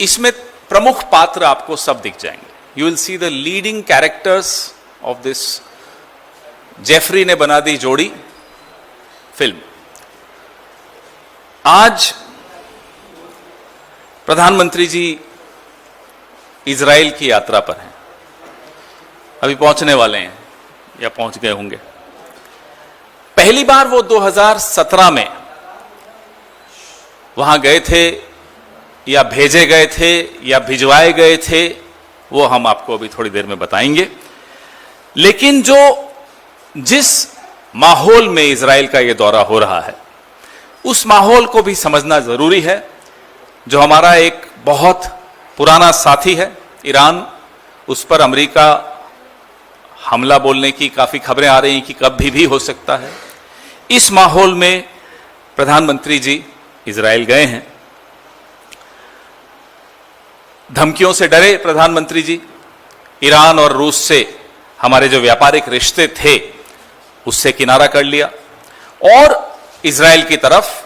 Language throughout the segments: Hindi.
इसमें प्रमुख पात्र आपको सब दिख जाएंगे। You will see the leading characters of this Jeffrey ने बना दी जोड़ी फिल्म। आज प्रधानमंत्री जी इजराइल की यात्रा पर हैं, अभी पहुंचने वाले हैं या पहुंच गए होंगे। पहली बार वो 2017 में वहां गए थे या भेजे गए थे या भिजवाए गए थे, वो हम आपको अभी थोड़ी देर में बताएंगे। लेकिन जिस माहौल में इजराइल का ये दौरा हो रहा है, उस माहौल को भी समझना जरूरी है। जो हमारा एक बहुत पुराना साथी है ईरान, उस पर अमेरिका हमला बोलने की काफी खबरें आ रही हैं कि कभी भी हो सकता है। इस माहौल में प्रधानमंत्री जी इजराइल गए हैं। धमकियों से डरे प्रधानमंत्री जी, ईरान और रूस से हमारे जो व्यापारिक रिश्ते थे उससे किनारा कर लिया और इजराइल की तरफ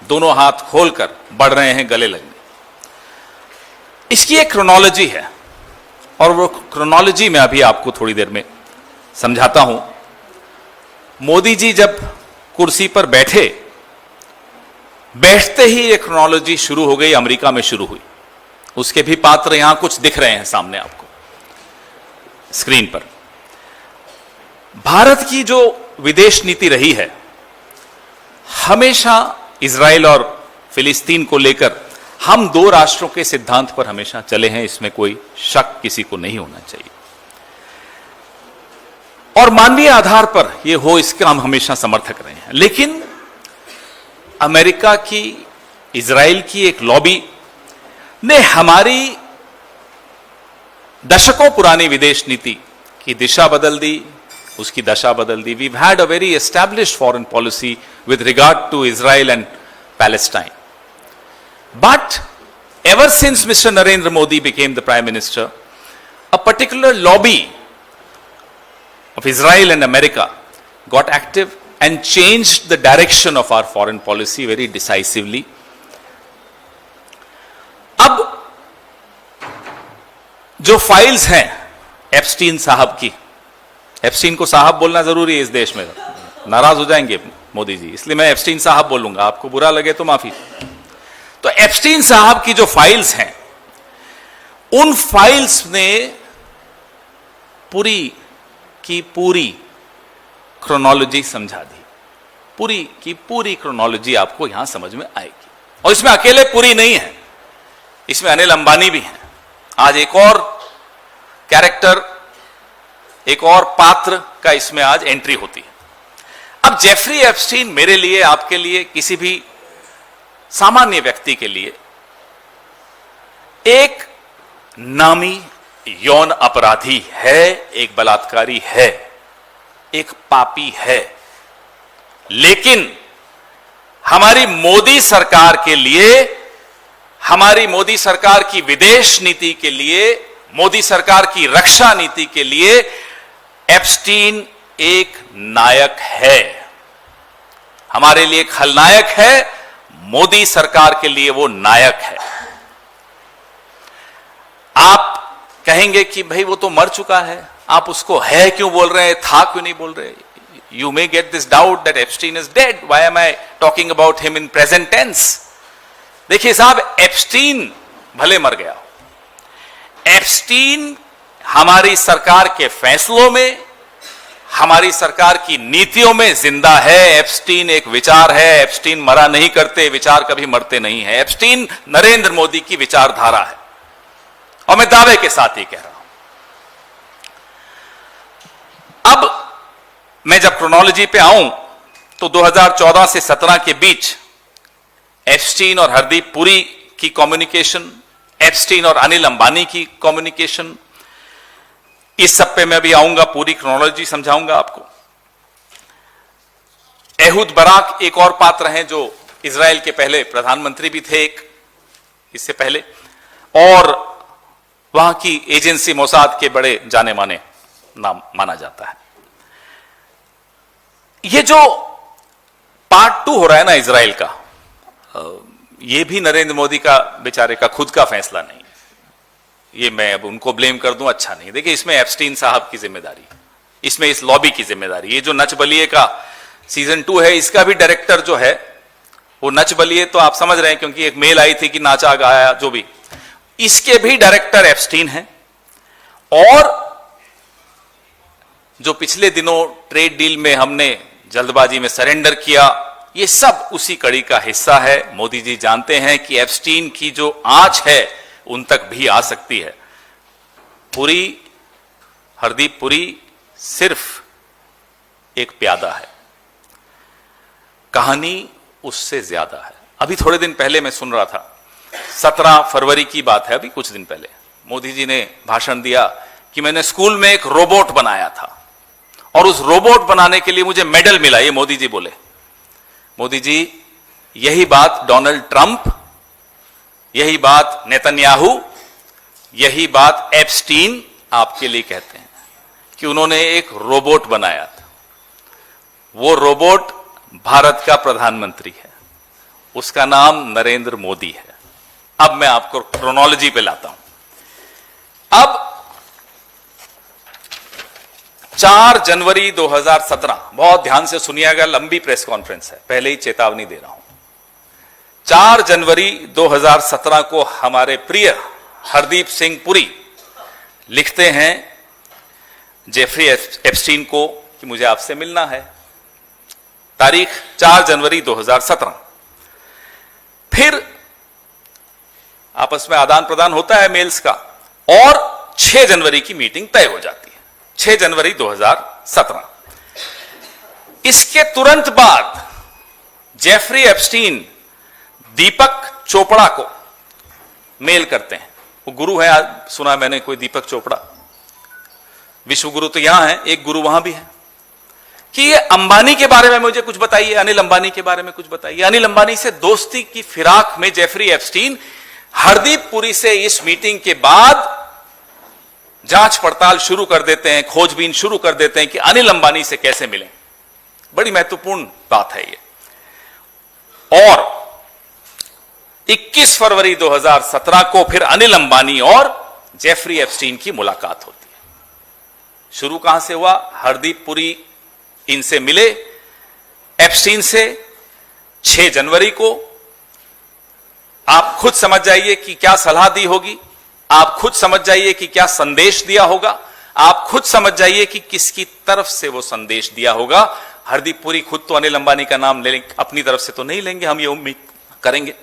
दोनों हाथ खोलकर बढ़ रहे हैं गले लगने। इसकी एक क्रोनोलॉजी है और वो क्रोनोलॉजी मैं अभी आपको थोड़ी देर में समझाता हूं। मोदी जी जब कुर्सी पर बैठते ही ये क्रोनोलॉजी शुरू हो गई, अमेरिका में शुरू हुई। उसके भी पात्र यहां कुछ दिख रहे हैं सामने आपको स्क्रीन पर। भारत की जो विदेश नीति रही है, हमेशा इजराइल और फिलिस्तीन को लेकर हम दो राष्ट्रों के सिद्धांत पर हमेशा चले हैं, इसमें कोई शक किसी को नहीं होना चाहिए। और मानवीय आधार पर यह हो, इसका हम हमेशा समर्थक रहे हैं। लेकिन अमेरिका की, इजराइल की एक लॉबी ने हमारी दशकों पुरानी विदेश नीति की दिशा बदल दी, उसकी दशा बदल दी। We've had a very established foreign policy with regard to Israel and Palestine. But ever since Mr. Narendra Modi became the Prime Minister, a particular lobby of Israel and America got active and changed the direction of our foreign policy very decisively. अब जो फाइल्स हैं एप्स्टीन साहब की, एप्स्टीन को साहब बोलना जरूरी है इस देश में, नाराज हो जाएंगे मोदी जी, इसलिए मैं एप्स्टीन साहब बोलूंगा, आपको बुरा लगे तो माफी। तो एप्स्टीन साहब की जो फाइल्स हैं, उन फाइल्स ने पूरी की पूरी क्रोनोलॉजी समझा दी। पूरी की पूरी क्रोनोलॉजी आपको यहां समझ में आएगी। और इसमें अकेले पूरी नहीं है, इसमें अनिल अंबानी भी हैं। आज एक और कैरेक्टर, एक और पात्र का इसमें आज एंट्री होती है। अब जेफरी एप्स्टीन मेरे लिए, आपके लिए, किसी भी सामान्य व्यक्ति के लिए एक नामी यौन अपराधी है, एक बलात्कारी है, एक पापी है। लेकिन हमारी मोदी सरकार के लिए, हमारी मोदी सरकार की विदेश नीति के लिए, मोदी सरकार की रक्षा नीति के लिए एप्स्टीन एक नायक है। हमारे लिए एक खलनायक है, मोदी सरकार के लिए वो नायक है। आप कहेंगे कि भाई वो तो मर चुका है, आप उसको है क्यों बोल रहे हैं, था क्यों नहीं बोल रहे? You may get this doubt that Epstein is dead. Why am I talking about him in present tense? देखिए साहब, एप्स्टीन भले मर गया, एप्स्टीन हमारी सरकार के फैसलों में, हमारी सरकार की नीतियों में जिंदा है। एप्स्टीन एक विचार है, एप्स्टीन मरा नहीं करते, विचार कभी मरते नहीं है। एप्स्टीन नरेंद्र मोदी की विचारधारा है और मैं दावे के साथ ही कह रहा हूं। अब मैं जब क्रोनोलॉजी पे आऊं तो 2014 से 17 के बीच एप्स्टीन और हरदीप पुरी की कम्युनिकेशन, एप्स्टीन और अनिल अंबानी की कम्युनिकेशन, इस सब पे मैं भी आऊंगा, पूरी क्रोनोलॉजी समझाऊंगा आपको। एहूद बराक एक और पात्र हैं जो इजराइल के पहले प्रधानमंत्री भी थे, एक इससे पहले, और वहां की एजेंसी मोसाद के बड़े जाने माने नाम माना जाता है। ये जो पार्ट 2 हो रहा है ना इजराइल का, ये भी नरेंद्र मोदी का बेचारे का खुद का फैसला नहीं, ये मैं अब उनको ब्लेम कर दूं अच्छा नहीं। देखिए इसमें एप्स्टीन साहब की जिम्मेदारी, इसमें इस लॉबी की जिम्मेदारी। ये जो नच बलिए का सीजन 2 है, इसका भी डायरेक्टर जो है वो नच बलिए, तो आप समझ रहे हैं क्योंकि एक मेल आई थी कि नाचा गाया जो भी, इसके भी डायरेक्टर एप्स्टीन हैं। और जो पिछले दिनों ट्रेड डील में हमने जल्दबाजी में सरेंडर किया, ये सब उसी कड़ी का हिस्सा है। मोदी जी जानते हैं कि एप्स्टीन की जो आंच है उन तक भी आ सकती है। पुरी, हरदीप पुरी सिर्फ एक प्यादा है, कहानी उससे ज्यादा है। अभी थोड़े दिन पहले मैं सुन रहा था, 17 फरवरी की बात है, अभी कुछ दिन पहले मोदी जी ने भाषण दिया कि मैंने स्कूल में एक रोबोट बनाया था और उस रोबोट बनाने के लिए मुझे मेडल मिला। ये मोदी जी बोले। मोदी जी, यही बात डोनाल्ड ट्रंप, यही बात नेतन्याहू, यही बात एप्स्टीन आपके लिए कहते हैं कि उन्होंने एक रोबोट बनाया था। वो रोबोट भारत का प्रधानमंत्री है, उसका नाम नरेंद्र मोदी है। अब मैं आपको क्रोनोलॉजी पे लाता हूं। अब 4 जनवरी 2017, बहुत ध्यान से सुनिएगा, लंबी प्रेस कॉन्फ्रेंस है, पहले ही चेतावनी दे रहा हूं। 4 जनवरी 2017 को हमारे प्रिय हरदीप सिंह पुरी लिखते हैं जेफरी एप्स्टीन को कि मुझे आपसे मिलना है। तारीख 4 जनवरी 2017। फिर आपस में आदान प्रदान होता है मेल्स का और 6 जनवरी की मीटिंग तय हो जाती है। 6 जनवरी 2017। इसके तुरंत बाद जेफरी एप्स्टीन दीपक चोपड़ा को मेल करते हैं। वो गुरु है, आज सुना मैंने कोई दीपक चोपड़ा, विश्व गुरु तो यहां है, एक गुरु वहां भी है, कि ये अंबानी के बारे में मुझे कुछ बताइए, अनिल अंबानी के बारे में कुछ बताइए। अनिल अंबानी से दोस्ती की फिराक में जेफरी एप्स्टीन हरदीप पुरी से इस मीटिंग के बाद जांच पड़ताल शुरू कर देते हैं, खोजबीन शुरू कर देते हैं कि अनिल अंबानी से कैसे मिलें। बड़ी महत्वपूर्ण बात है ये। और 21 फरवरी 2017 को फिर अनिल अंबानी और जेफरी एप्स्टीन की मुलाकात होती है। शुरू कहां से हुआ? हरदीप पुरी इनसे मिले एप्स्टीन से 6 जनवरी को। आप खुद समझ जाइए कि क्या सलाह दी होगी, आप खुद समझ जाइए कि क्या संदेश दिया होगा, आप खुद समझ जाइए कि किसकी तरफ से वो संदेश दिया होगा। हरदीप पुरी खुद तो अनिल अंबानी का नाम ले, अपनी तरफ से तो नहीं लेंगे, हम ये उम्मीद करेंगे।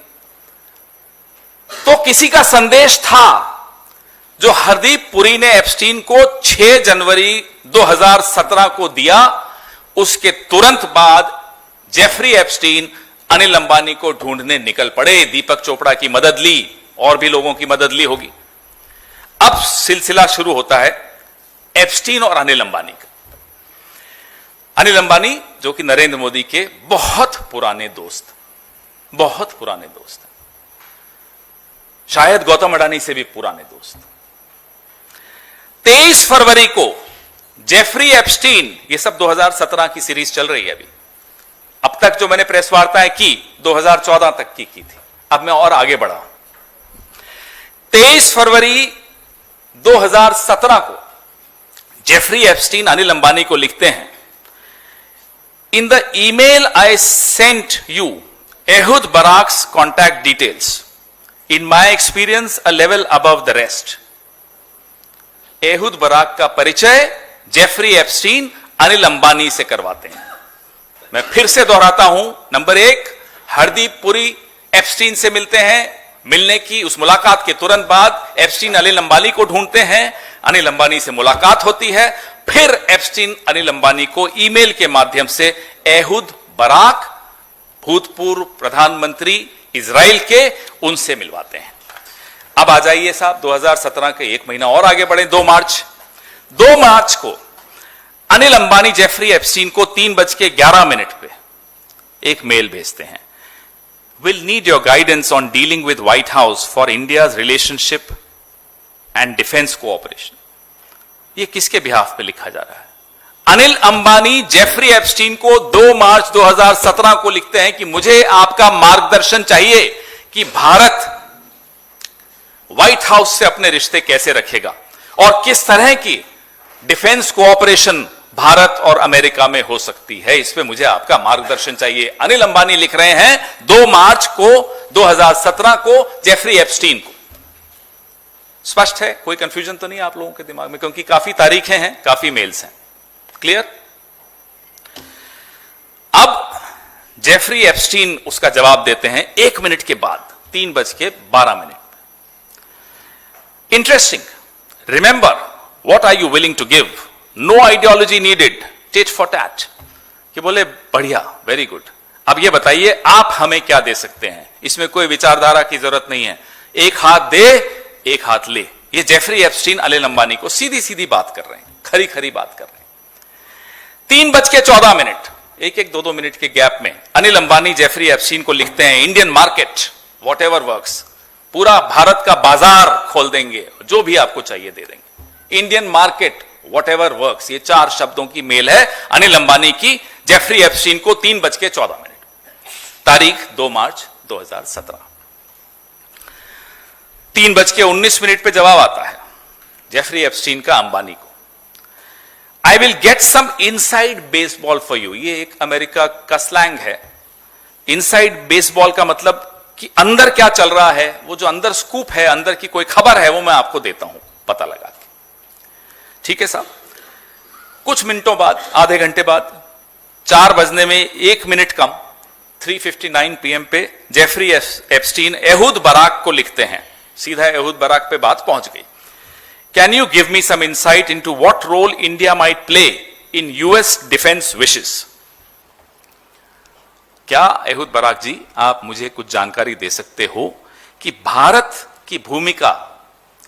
तो किसी का संदेश था जो हरदीप पुरी ने एप्स्टीन को 6 जनवरी 2017 को दिया। उसके तुरंत बाद जेफरी एप्स्टीन अनिल अंबानी को ढूंढने निकल पड़े, दीपक चोपड़ा की मदद ली, और भी लोगों की मदद ली होगी। अब सिलसिला शुरू होता है एप्स्टीन और अनिल अंबानी का। अनिल अंबानी जो कि नरेंद्र मोदी के बहुत पुराने दोस्त हैं, शायद गौतम अडानी से भी पुराने दोस्त। 23 फरवरी को जेफरी एप्स्टीन, ये सब 2017 की सीरीज चल रही है अभी, अब तक जो मैंने प्रेस वार्ताएं की 2014 तक की थी, अब मैं और आगे बढ़ा। 23 फरवरी 2017 को जेफरी एप्स्टीन अनिल अंबानी को लिखते हैं, in the email I sent you Ehud Barak's contact details, in my experience a level above the rest. Ehud Barak का परिचय जेफरी एप्स्टीन अनिल अंबानी से करवाते हैं। मैं फिर से दोहराता हूं, नंबर 1, हरदीप पुरी एप्स्टीन से मिलते हैं। मिलने की उस मुलाकात के तुरंत बाद एप्स्टीन अनिल अंबानी को ढूंढते हैं, अनिल अंबानी से मुलाकात होती है। फिर एप्स्टीन अनिल अंबानी को ईमेल के माध्यम से एहुद बराक, भूतपूर्व प्रधानमंत्री इजराइल के, उनसे मिलवाते हैं। अब आ जाइए साहब 2017 के 1 महीना और आगे बढ़े। 2 मार्च को अनिल अंबानी जेफरी एप्स्टीन को 3:11 पे एक मेल भेजते हैं। Will need your guidance on dealing with white house for India's relationship and defence cooperation. ये किसके बिहाफ पे लिखा जा रहा है? अनिल अंबानी जेफरी एप्स्टीन को 2 मार्च 2017 को लिखते हैं कि मुझे आपका मार्गदर्शन चाहिए कि भारत व्हाइट हाउस से अपने रिश्ते कैसे रखेगा और किस तरह की डिफेंस कोऑपरेशन भारत और अमेरिका में हो सकती है। इस पे मुझे आपका मार्गदर्शन चाहिए। अनिल अंबानी लिख रहे हैं 2 मार्च को 2017 को जेफरी एप्स्टीन को। स्पष्ट है, कोई कंफ्यूजन तो नहीं आप लोगों के दिमाग में, क्योंकि काफी तारीखें हैं, काफी मेल्स हैं। क्लियर? अब जेफरी एप्स्टीन उसका जवाब देते हैं 1 मिनट के बाद, 3:12। Interesting. Remember, what are you willing to give? No ideology needed, tit for tat. कि बोले बढ़िया, वेरी गुड। अब ये बताइए आप हमें क्या दे सकते हैं? इसमें कोई विचारधारा की जरूरत नहीं है। एक हाथ दे, एक हाथ ले। ये जेफरी एप्स्टीन अनिल अंबानी को सीधी सीधी बात कर रहे हैं, खरी खरी बात कर रहे हैं। 3:14, 1-2 मिनट के गैप में अनिल अंबानी जेफरी एप्स्टीन को लिखते हैं, Indian market what ever works, पूरा भारत का बाजार खोल देंगे, जो भी आपको चाहिए दे देंगे। Indian market what ever works, ये 4 शब्दों की मेल है अनिल अंबानी की जेफरी एप्स्टीन को 3:14। तारीख 2 मार्च 2017। 3:19 पे जवाब आता है जेफरी एप्स्टीन का अंबानी को, I will get some inside baseball for you. ये एक अमेरिका का स्लैंग है। इनसाइड बेसबॉल का मतलब कि अंदर क्या चल रहा है, वो जो अंदर स्कूप है, अंदर की कोई खबर है, वो मैं आपको देता हूं पता लगा के। ठीक है साहब। कुछ मिनटों बाद, आधे घंटे बाद, 4 बजने में 1 मिनट कम, 3:59 PM पे जेफरी एप्स्टीन एहूद बराक को लिखते हैं। सीधा एहूद बराक पे बात पहुंच गई। Can you give me some insight into what role India might play in US defence wishes? क्या एहूद बराक जी आप मुझे कुछ जानकारी दे सकते हो कि भारत की भूमिका,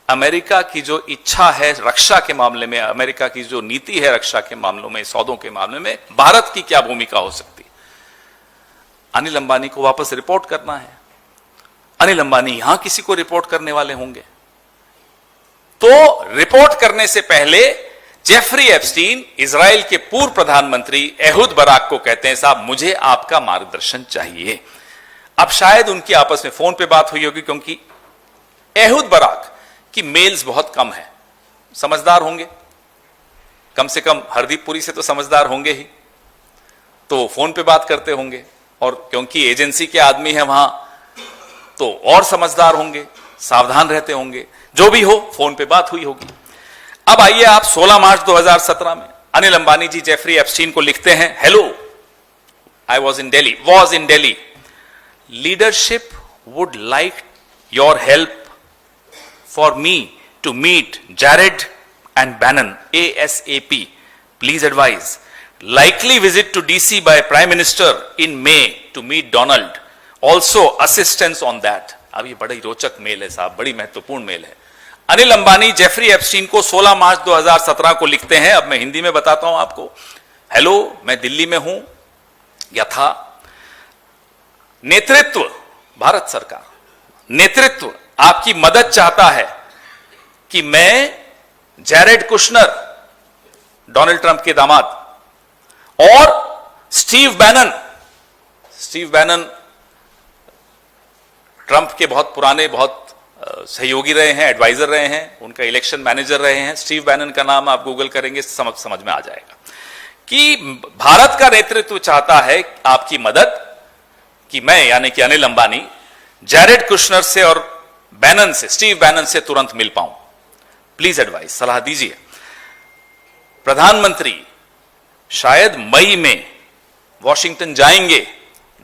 अमेरिका की जो इच्छा है रक्षा के मामले में, अमेरिका की जो नीति है रक्षा के मामलों में, सौदों के मामले में, भारत की क्या भूमिका हो सकती? अनिल अंबानी को वापस रिपोर्ट करना है। अनिल अंबानी यहां किसी को रिपोर्ट करने वाले होंगे, तो रिपोर्ट करने से पहले जेफरी एप्स्टीन इजराइल के पूर्व प्रधानमंत्री एहूद बराक को कहते हैं, साहब मुझे आपका मार्गदर्शन चाहिए। अब शायद उनकी आपस में फोन पे बात हुई होगी, क्योंकि एहूद बराक की मेल्स बहुत कम है। समझदार होंगे, कम से कम हरदीप पुरी से तो समझदार होंगे ही, तो फोन पे बात करते होंगे, और क्योंकि एजेंसी के आदमी है वहां, तो और समझदार होंगे, सावधान रहते होंगे। जो भी हो, फोन पे बात हुई होगी। अब आइए आप 16 मार्च 2017 में अनिल अंबानी जी जेफरी एप्स्टीन को लिखते हैं, hello, I was in daily, leadership would like your help for me to meet Jared and Bannon ASAP. Please advise. Likely visit to DC by Prime Minister in May to meet Donald. Also assistance on that. अब ये बड़ी रोचक मेल है साहब, बड़ी महत्वपूर्ण मेल है। अनिल अंबानी जेफरी एप्स्टीन को 16 मार्च 2017 को लिखते हैं। अब मैं हिंदी में बताता हूं आपको। हेलो, मैं दिल्ली में हूं या था। नेतृत्व, भारत सरकार, नेतृत्व आपकी मदद चाहता है कि मैं जैरेड कुशनर, डोनाल्ड ट्रंप के दामाद, और स्टीव बैनन ट्रंप के बहुत पुराने, बहुत सहयोगी रहे हैं, एडवाइजर रहे हैं, उनका इलेक्शन मैनेजर रहे हैं। स्टीव बैनन का नाम आप गूगल करेंगे समझ में आ जाएगा कि भारत का नेतृत्व चाहता है आपकी मदद, कि मैं यानी कि अनिल अंबानी जैरेड कुशनर से और बैनन से, स्टीव बैनन से तुरंत मिल पाऊं। प्लीज एडवाइस, सलाह दीजिए। प्रधानमंत्री शायद मई में वॉशिंगटन जाएंगे,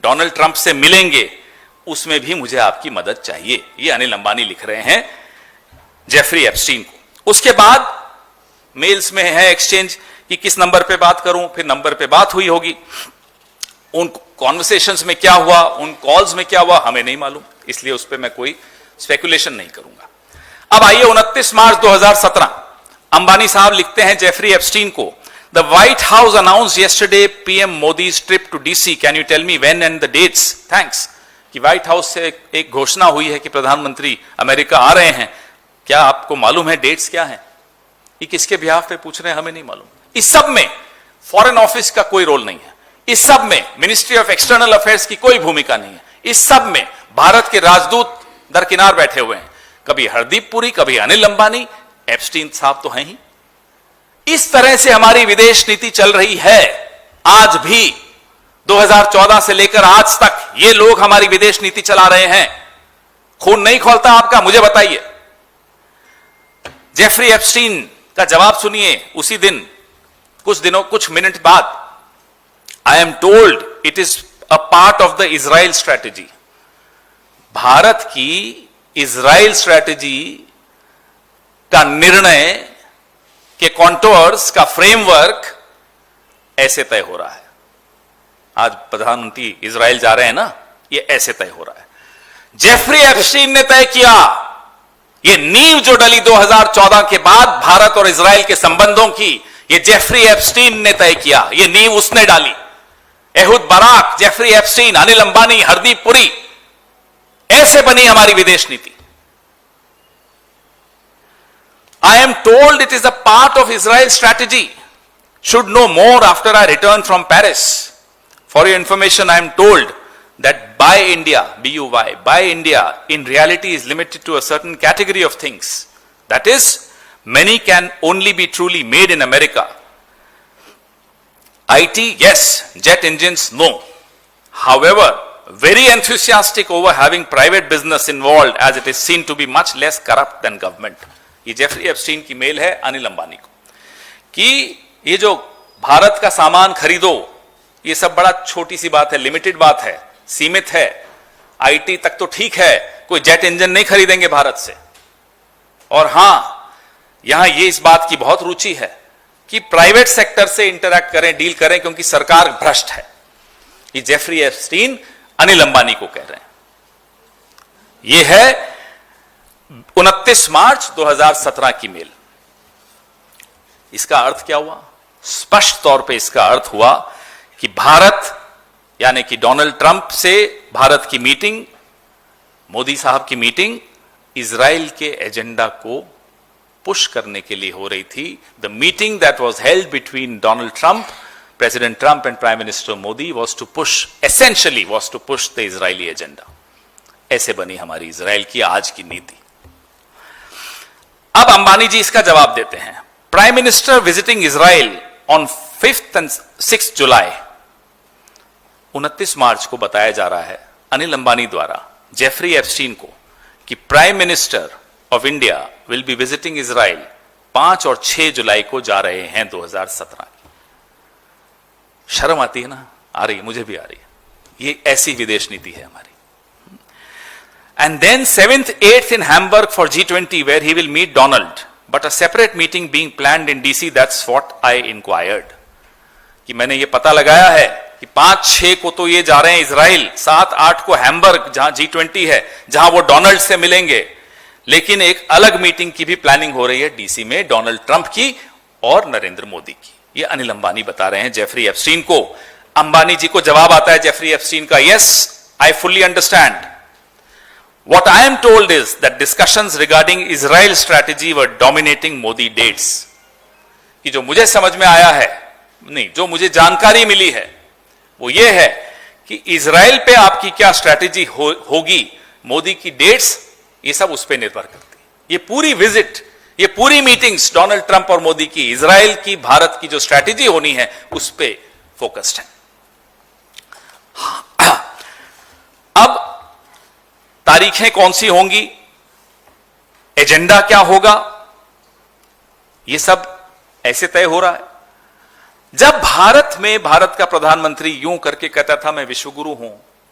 डोनाल्ड ट्रंप से मिलेंगे, उसमें भी मुझे आपकी मदद चाहिए। ये अनिल अंबानी लिख रहे हैं जेफरी एप्स्टीन को। उसके बाद मेल्स में है एक्सचेंज कि किस नंबर पे बात करूं, फिर नंबर पे बात हुई होगी। उन कॉन्वर्सेशंस में क्या हुआ, उन कॉल्स में क्या हुआ, हमें नहीं मालूम, इसलिए उस पर मैं कोई स्पेकुलेशन नहीं करूंगा। अब आइए 29 मार्च 2017 अंबानी साहब लिखते हैं जेफरी एप्स्टीन को, the White House announce yesterday PM Modi's trip to DC, can you tell me when and the dates? Thanks. कि व्हाइट हाउस से एक घोषणा हुई है कि प्रधानमंत्री अमेरिका आ रहे हैं, क्या आपको मालूम है डेट्स क्या है? ये किसके बिहाफ पे पूछ रहे हैं, हमें नहीं मालूम। इस सब में फॉरेन ऑफिस का कोई रोल नहीं है, इस सब में मिनिस्ट्री ऑफ एक्सटर्नल अफेयर्स की कोई भूमिका नहीं है, इस सब में भारत के राजदूत दरकिनार बैठे हुए हैं, कभी हरदीप पुरी, कभी अनिल अंबानी, एप्स्टीन साहब तो हैं ही। इस तरह से हमारी विदेश नीति चल रही है आज भी। 2014 से लेकर आज तक ये लोग हमारी विदेश नीति चला रहे हैं। खून नहीं खोलता आपका? मुझे बताइए। जेफरी एप्स्टीन का जवाब सुनिए उसी दिन, कुछ मिनट बाद, आई am told it is a part of the Israel strategy. Bharat की इजराइल स्ट्रैटेजी का निर्णय के कॉन्टोर्स का फ्रेमवर्क ऐसे तय हो रहा है। आज प्रधानमंत्री इजराइल जा रहे हैं ना, ये ऐसे तय हो रहा है। जेफरी एप्स्टीन ने तय किया। ये नींव जो डली 2014 के बाद भारत और इजराइल के संबंधों की, ये जेफरी एप्स्टीन ने तय किया। ये नींव उसने डाली। Ehud Barak, Jeffrey Epstein, Anil Ambani, Hardeep Puri, ऐसे बनी हमारी विदेश नीति। I am told it is a part of Israel strategy. Should no more after I return from Paris. For your information, I am told that buy India, BUY, buy India, in reality is limited to a certain category of things. That is, many can only be truly made in America. IT, yes. Jet engines, no. However, very enthusiastic over having private business involved, as it is seen to be much less corrupt than government. ये जेफरी एप्स्टीन की मेल है अनिल अंबानी को कि ये जो भारत का सामान खरीदो, ये सब बड़ा छोटी सी बात है, लिमिटेड बात है, सीमित है। आईटी तक तो ठीक है, कोई जेट इंजन नहीं खरीदेंगे भारत से। और हां, यहां ये इस बात की बहुत रुचि है कि प्राइवेट सेक्टर से इंटरैक्ट करें, डील करें, क्योंकि सरकार भ्रष्ट है। ये जेफरी एप्स्टीन अनिल अंबानी को कह रहे हैं। ये है 29 मार्च 2017 की मेल। इसका अर्थ क्या हुआ? स्पष्ट तौर पे इसका अर्थ हुआ कि भारत, यानी कि डोनाल्ड ट्रंप से भारत की मीटिंग, मोदी साहब की मीटिंग, इजराइल के एजेंडा को पुश करने के लिए हो रही थी। The meeting that was held between Donald Trump, President Trump and Prime Minister Modi was to push, essentially was to push the Israeli agenda. ऐसे बनी हमारी इजराइल की आज की नीति। अब अंबानी जी इसका जवाब देते हैं। Prime minister visiting Israel on 5th and 6th जुलाई, 29 मार्च को बताया जा रहा है अनिल अंबानी द्वारा जेफरी एप्स्टीन को कि prime minister of India will be visiting Israel 5 और 6 जुलाई को जा रहे हैं 2017 की। शर्म आती है ना? आ रही है, मुझे भी आ रही है। ये ऐसी विदेश नीति है हमारी। And then 7th 8th in Hamburg for G20 where he will meet Donald, but a separate meeting being planned in DC. That's what I inquired. कि मैंने ये पता लगाया है कि 5-6 को तो ये जा रहे हैं इजराइल, 7-8 को हैम्बर्ग जहां G20 है, जहां वो डोनाल्ड से मिलेंगे, लेकिन एक अलग मीटिंग की भी प्लानिंग हो रही है डीसी में, डोनाल्ड ट्रंप की और नरेंद्र मोदी की। ये अनिल अंबानी बता रहे हैं जेफरी एप्स्टीन को। अंबानी जी को जवाब आता है जेफरी एप्स्टीन का, yes I fully understand. What I am told is that discussions regarding Israel strategy were dominating Modi dates. कि जो मुझे समझ में आया है, नहीं, जो मुझे जानकारी मिली है वो ये है कि इजराइल पे आपकी क्या स्ट्रैटेजी होगी, मोदी की डेट्स, ये सब उस पर निर्भर करती है। ये पूरी विजिट, ये पूरी मीटिंग्स डोनाल्ड ट्रंप और मोदी की, इजराइल की, भारत की जो स्ट्रैटेजी होनी है उस पर फोकस्ड है। अब तारीखें कौन सी होंगी, एजेंडा क्या होगा, ये सब ऐसे तय हो रहा है। जब भारत में भारत का प्रधानमंत्री यूं करके कहता था मैं विश्वगुरु हूं,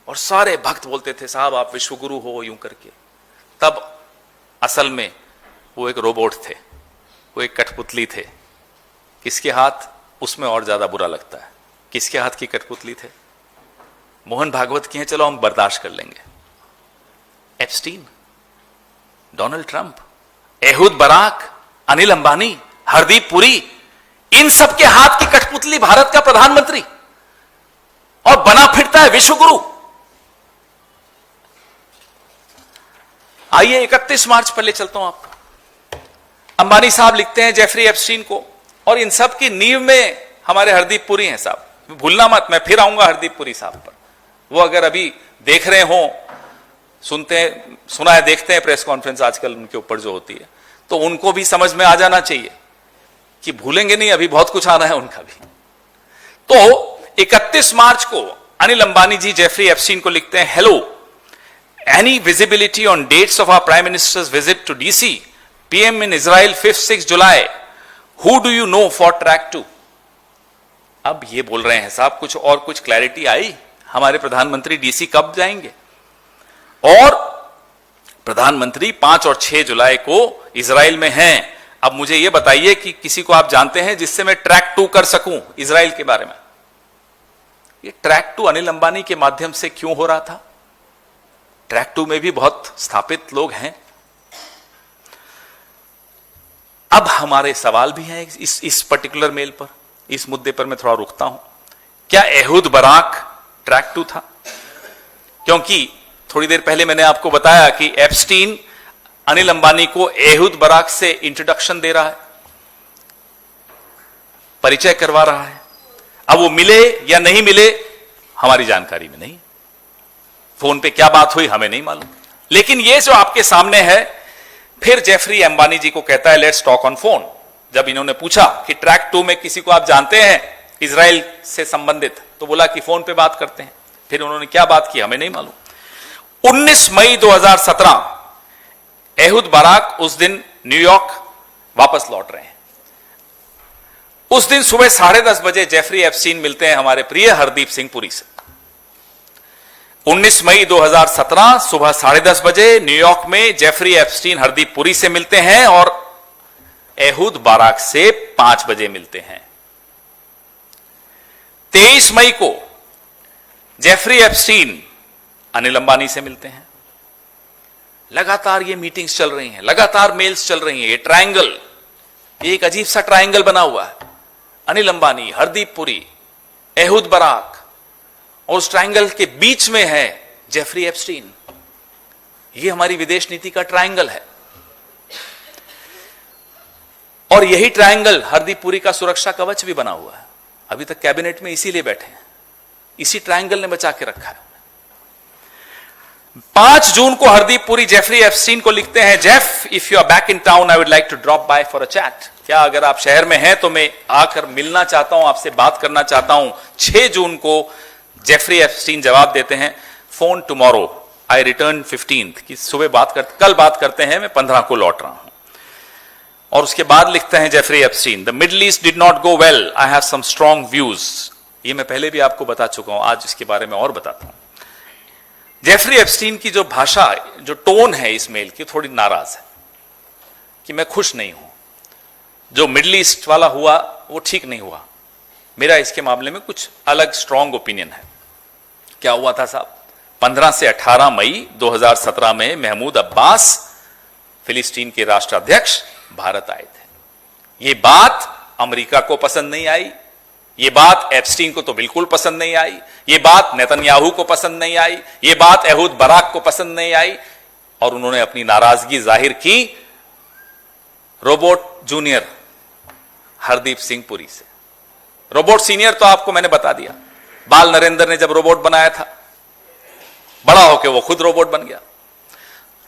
और सारे भक्त बोलते थे साहब आप विश्वगुरु हो यूं करके, तब असल में वो एक रोबोट थे, वो एक कठपुतली थे। किसके हाथ, उसमें और ज्यादा बुरा लगता है, किसके हाथ की कठपुतली थे? मोहन भागवत की है, चलो हम बर्दाश्त कर लेंगे। Epstein, Donald Trump, Ehud Barak, Anil Ambani, Hardeep Puri, इन सब के हाथ की कठपुतली भारत का प्रधानमंत्री, और बना फिरता है विश्वगुरु। आइए 31 मार्च पर ले चलता हूं आपको। अंबानी साहब लिखते हैं जेफरी एप्स्टीन को, और इन सब की नींव में हमारे हरदीप पुरी हैं साहब। भूलना मत, मैं फिर आऊंगा हरदीप पुरी साहब पर। वो अगर अभी देख रहे हो सुना है, देखते हैं प्रेस कॉन्फ्रेंस आजकल उनके ऊपर जो होती है, तो उनको भी समझ में आ जाना चाहिए कि भूलेंगे नहीं, अभी बहुत कुछ आना है उनका भी। तो 31 मार्च को अनिल अंबानी जी जेफरी एप्स्टीन को लिखते हैं, hello, any visibility on dates of our prime minister's visit to DC, PM in Israel 5-6 July, who do you know for track 2। अब ये बोल रहे हैं साहब कुछ और कुछ क्लैरिटी आई, हमारे प्रधानमंत्री डीसी कब जाएंगे? और प्रधानमंत्री 5 और 6 जुलाई को इजराइल में हैं। अब मुझे यह बताइए कि किसी को आप जानते हैं जिससे मैं ट्रैक 2 कर सकूं इजराइल के बारे में? ये ट्रैक 2 अनिल अंबानी के माध्यम से क्यों हो रहा था? ट्रैक 2 में भी बहुत स्थापित लोग हैं। अब हमारे सवाल भी हैं इस पर्टिकुलर मेल पर, इस मुद्दे पर मैं थोड़ा रुकता हूं। क्या एहूद बराक ट्रैक 2 था? क्योंकि थोड़ी देर पहले मैंने आपको बताया कि एप्स्टीन अनिल अंबानी को एहूद बराक से इंट्रोडक्शन दे रहा है, परिचय करवा रहा है। अब वो मिले या नहीं मिले हमारी जानकारी में नहीं, फोन पे क्या बात हुई हमें नहीं मालूम। लेकिन ये जो आपके सामने है, फिर जेफरी अंबानी जी को कहता है लेट्स टॉक ऑन फोन। जब इन्होंने पूछा कि ट्रैक 2 में किसी को आप जानते हैं इजराइल से संबंधित, तो बोला कि फोन पे बात करते हैं। फिर उन्होंने क्या बात की हमें नहीं मालूम। 19 मई 2017 एहूद बराक उस दिन न्यूयॉर्क वापस लौट रहे हैं। उस दिन सुबह 10:30 बजे जेफरी एप्स्टीन मिलते हैं हमारे प्रिय हरदीप सिंह पुरी से। 19 मई 2017 सुबह 10:30 बजे न्यूयॉर्क में जेफरी एप्स्टीन हरदीप पुरी से मिलते हैं और एहूद बराक से 5 बजे मिलते हैं। 23 मई को जेफरी एप्स्टीन अनिल अंबानी से मिलते हैं। लगातार ये मीटिंग्स चल रही हैं, लगातार मेल्स चल रही हैं। ये ट्रायंगल, एक अजीब सा ट्रायंगल बना हुआ है, अनिल अंबानी, हरदीप पुरी, एहूद बराक, और उस ट्रायंगल के बीच में है जेफरी एप्स्टीन। ये हमारी विदेश नीति का ट्रायंगल है। और यही ट्रायंगल हरदीप पुरी का सुरक्षा कवच भी बना हुआ है। अभी तक कैबिनेट में इसीलिए बैठे हैं, इसी ट्रायंगल ने बचा के रखा है। 5 जून को हरदीप पुरी जेफरी एप्स्टीन को लिखते हैं, Jeff if you are back in town I would like to drop by for a chat. क्या अगर आप शहर में हैं तो मैं आकर मिलना चाहता हूं, आपसे बात करना चाहता हूं। 6 जून को जेफरी एप्स्टीन जवाब देते हैं, phone tomorrow I return 15th, कि सुबह कल बात करते हैं, मैं 15 को लौट रहा हूं। और उसके बाद लिखते हैं Jeffrey Epstein, the middle east did not go well, I have some strong views. ये मैं पहले भी आपको बता चुका हूं, आज इसके बारे में और बताता हूं। जेफरी एप्स्टीन की जो भाषा, जो टोन है इस मेल की, थोड़ी नाराज है कि मैं खुश नहीं हूं, जो मिडल ईस्ट वाला हुआ वो ठीक नहीं हुआ, मेरा इसके मामले में कुछ अलग स्ट्रॉन्ग ओपिनियन है। क्या हुआ था साहब? 15 से 18 मई 2017 में महमूद अब्बास फिलिस्तीन के राष्ट्राध्यक्ष भारत आए थे। ये बात अमेरिका को पसंद नहीं आई, ये बात एप्स्टीन को तो बिल्कुल पसंद नहीं आई, ये बात नेतन्याहू को पसंद नहीं आई, ये बात एहूद बराक को पसंद नहीं आई, और उन्होंने अपनी नाराजगी जाहिर की रोबोट जूनियर हरदीप सिंह पुरी से। रोबोट सीनियर तो आपको मैंने बता दिया, बाल नरेंद्र ने जब रोबोट बनाया था, बड़ा होकर वो खुद रोबोट बन गया।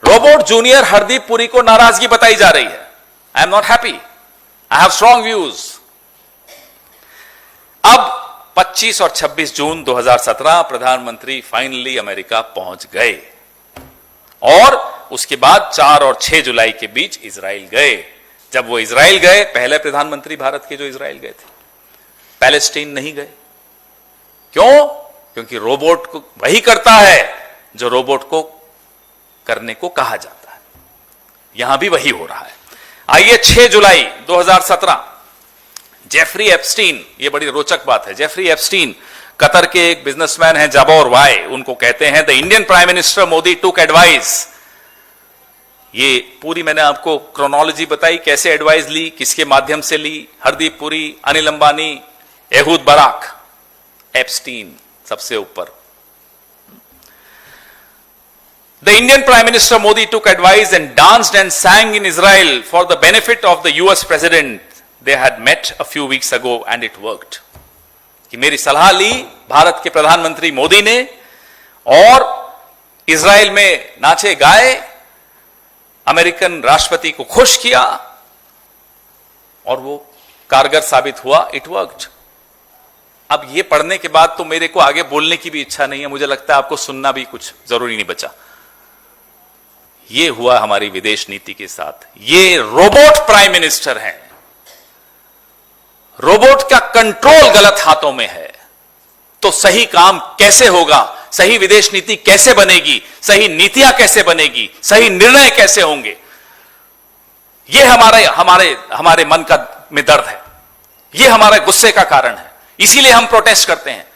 रोबोट जूनियर हरदीप पुरी को नाराजगी बताई जा रही है, I am not happy, I have strong views. अब 25 और 26 जून 2017 प्रधानमंत्री फाइनली अमेरिका पहुंच गए, और उसके बाद 4 और 6 जुलाई के बीच इजराइल गए। जब वो इजराइल गए, पहले प्रधानमंत्री भारत के जो इजराइल गए थे, पैलेस्टीन नहीं गए। क्यों? क्योंकि रोबोट को वही करता है जो रोबोट को करने को कहा जाता है। यहां भी वही हो रहा है। आइए 6 जुलाई 2017 जेफरी एप्स्टीन, ये बड़ी रोचक बात है, जेफरी एप्स्टीन कतर के एक बिजनेसमैन हैं जाबोर वाई, उनको कहते हैं the Indian prime Minister Modi took advice. ये पूरी मैंने आपको क्रोनोलॉजी बताई, कैसे एडवाइस ली, किसके माध्यम से ली। Hardeep Puri, Anil Ambani, Ehud Barak, Epstein सबसे ऊपर। The Indian Prime Minister Modi took advice and danced and sang in Israel for the benefit of the US President. They had met a few weeks ago and it worked. कि मेरी सलाह ली भारत के प्रधानमंत्री मोदी ने, और इजराइल में नाचे गाए, अमेरिकन राष्ट्रपति को खुश किया और वो कारगर साबित हुआ। It worked. अब ये पढ़ने के बाद तो मेरे को आगे बोलने की भी इच्छा नहीं है, मुझे लगता है आपको सुनना भी कुछ जरूरी नहीं बचा। ये हुआ हमारी विदेश नीति के साथ। ये रोबोट प्राइम मिनिस्टर हैं, रोबोट का कंट्रोल गलत हाथों में है, तो सही काम कैसे होगा, सही विदेश नीति कैसे बनेगी, सही नीतियां कैसे बनेगी, सही निर्णय कैसे होंगे, यह हमारे मन का में दर्द है, यह हमारे गुस्से का कारण है। इसीलिए हम प्रोटेस्ट करते हैं।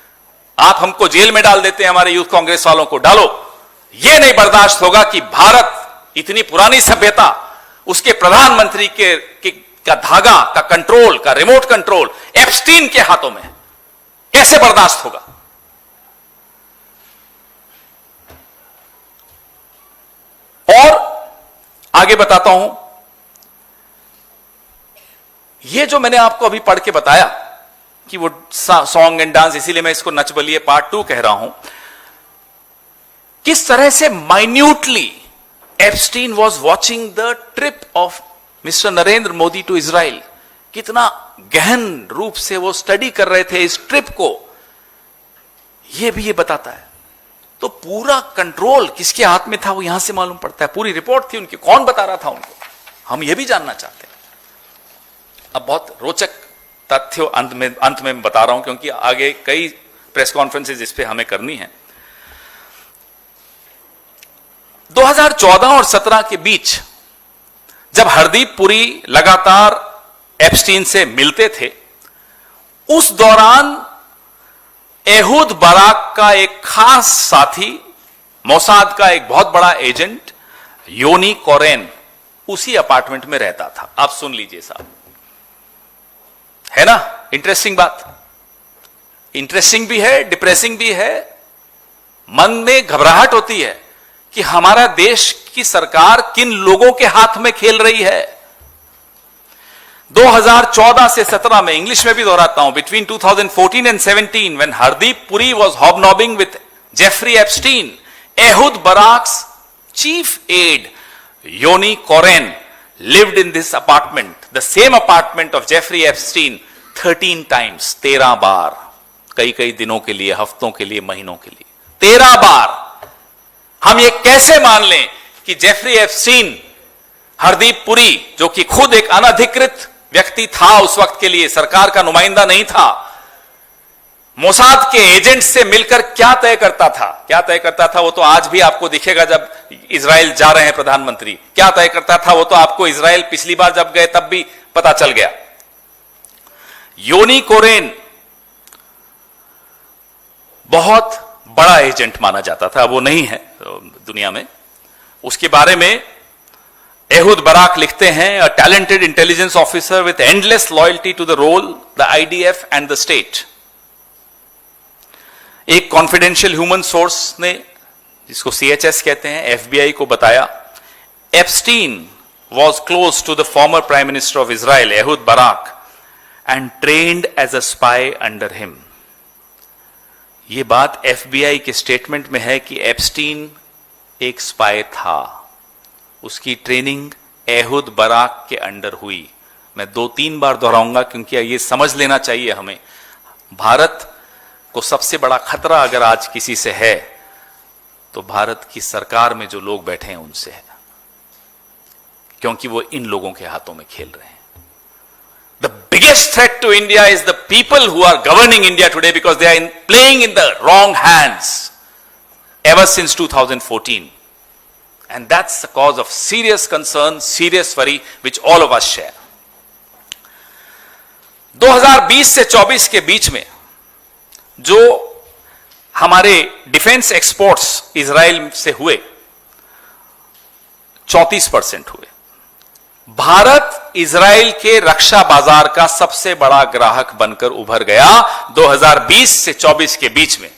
आप हमको जेल में डाल देते हैं, हमारे यूथ कांग्रेस वालों को डालो, यह नहीं बर्दाश्त होगा कि भारत इतनी पुरानी सभ्यता, उसके प्रधानमंत्री का धागा का कंट्रोल, का रिमोट कंट्रोल एप्स्टीन के हाथों में है। कैसे बर्दाश्त होगा? और आगे बताता हूं, यह जो मैंने आपको अभी पढ़ के बताया कि वो सॉन्ग एंड डांस, इसीलिए मैं इसको नच बलिए पार्ट 2 कह रहा हूं, किस तरह से minutely Epstein was watching the trip of mister Narendra Modi to Israel. कितना गहन रूप से वो स्टडी कर रहे थे इस ट्रिप को, ये भी ये बताता है। तो पूरा कंट्रोल किसके हाथ में था वो यहां से मालूम पड़ता है। पूरी रिपोर्ट थी उनकी, कौन बता रहा था उनको, हम ये भी जानना चाहते हैं। अब बहुत रोचक तथ्य अंत में बता रहा हूं, क्योंकि आगे कई प्रेस कॉन्फ्रेंसेज इस पे हमें करनी है। 2014 और 17 के बीच जब हरदीप पुरी लगातार एप्स्टीन से मिलते थे, उस दौरान एहूद बाराक का एक खास साथी, मोसाद का एक बहुत बड़ा एजेंट योनी कोरेन उसी अपार्टमेंट में रहता था। आप सुन लीजिए साहब, है ना इंटरेस्टिंग बात? इंटरेस्टिंग भी है, डिप्रेसिंग भी है। मन में घबराहट होती है कि हमारा देश की सरकार किन लोगों के हाथ में खेल रही है। 2014 से 17 में, इंग्लिश में भी दोहराता हूं, between 2014 and 17 when Hardeep Puri was hobnobbing with Jeffrey Epstein, Ehud Barak's chief aide Yoni Koren lived in this apartment, the same apartment of Jeffrey Epstein 13 times, 13 बार, कई कई दिनों के लिए, हफ्तों के लिए, महीनों के लिए 13 बार। हम ये कैसे मान लें कि जेफरी एप्स्टीन, हरदीप पुरी, जो कि खुद एक अनधिकृत व्यक्ति था उस वक्त के लिए, सरकार का नुमाइंदा नहीं था, मोसाद के एजेंट से मिलकर क्या तय करता था वो तो आज भी आपको दिखेगा जब इजराइल जा रहे हैं प्रधानमंत्री। क्या तय करता था वो तो आपको इजराइल पिछली बार जब गए तब भी पता चल गया। योनी कोरेन बहुत बड़ा एजेंट माना जाता था, वो नहीं है दुनिया में। उसके बारे में एहूद बाराक लिखते हैं, a talented intelligence officer with endless loyalty to the role, the IDF and the state. एक कॉन्फिडेंशियल ह्यूमन सोर्स ने, जिसको सीएचएस कहते हैं, एफबीआई को बताया, Epstein was close to the former prime minister of Israel Ehud Barak and trained as a spy under him. यह बात एफबीआई के स्टेटमेंट में है कि एप्स्टीन एक स्पाई था, उसकी ट्रेनिंग एहूद बाराक के अंडर हुई। मैं 2-3 बार दोहराऊंगा क्योंकि ये समझ लेना चाहिए हमें। भारत को सबसे बड़ा खतरा अगर आज किसी से है तो भारत की सरकार में जो लोग बैठे हैं उनसे है, क्योंकि वो इन लोगों के हाथों में खेल रहे हैं। The biggest threat to India is the people who are governing India today, because they are playing in the wrong hands ever since 2014. And that's the cause of serious concern, serious worry, which all of us share. 2020 से 24 के बीच में जो हमारे डिफेंस एक्सपोर्ट्स इजराइल से हुए 34% हुए। भारत इजराइल के रक्षा बाजार का सबसे बड़ा ग्राहक बनकर उभर गया 2020 से 24 के बीच में।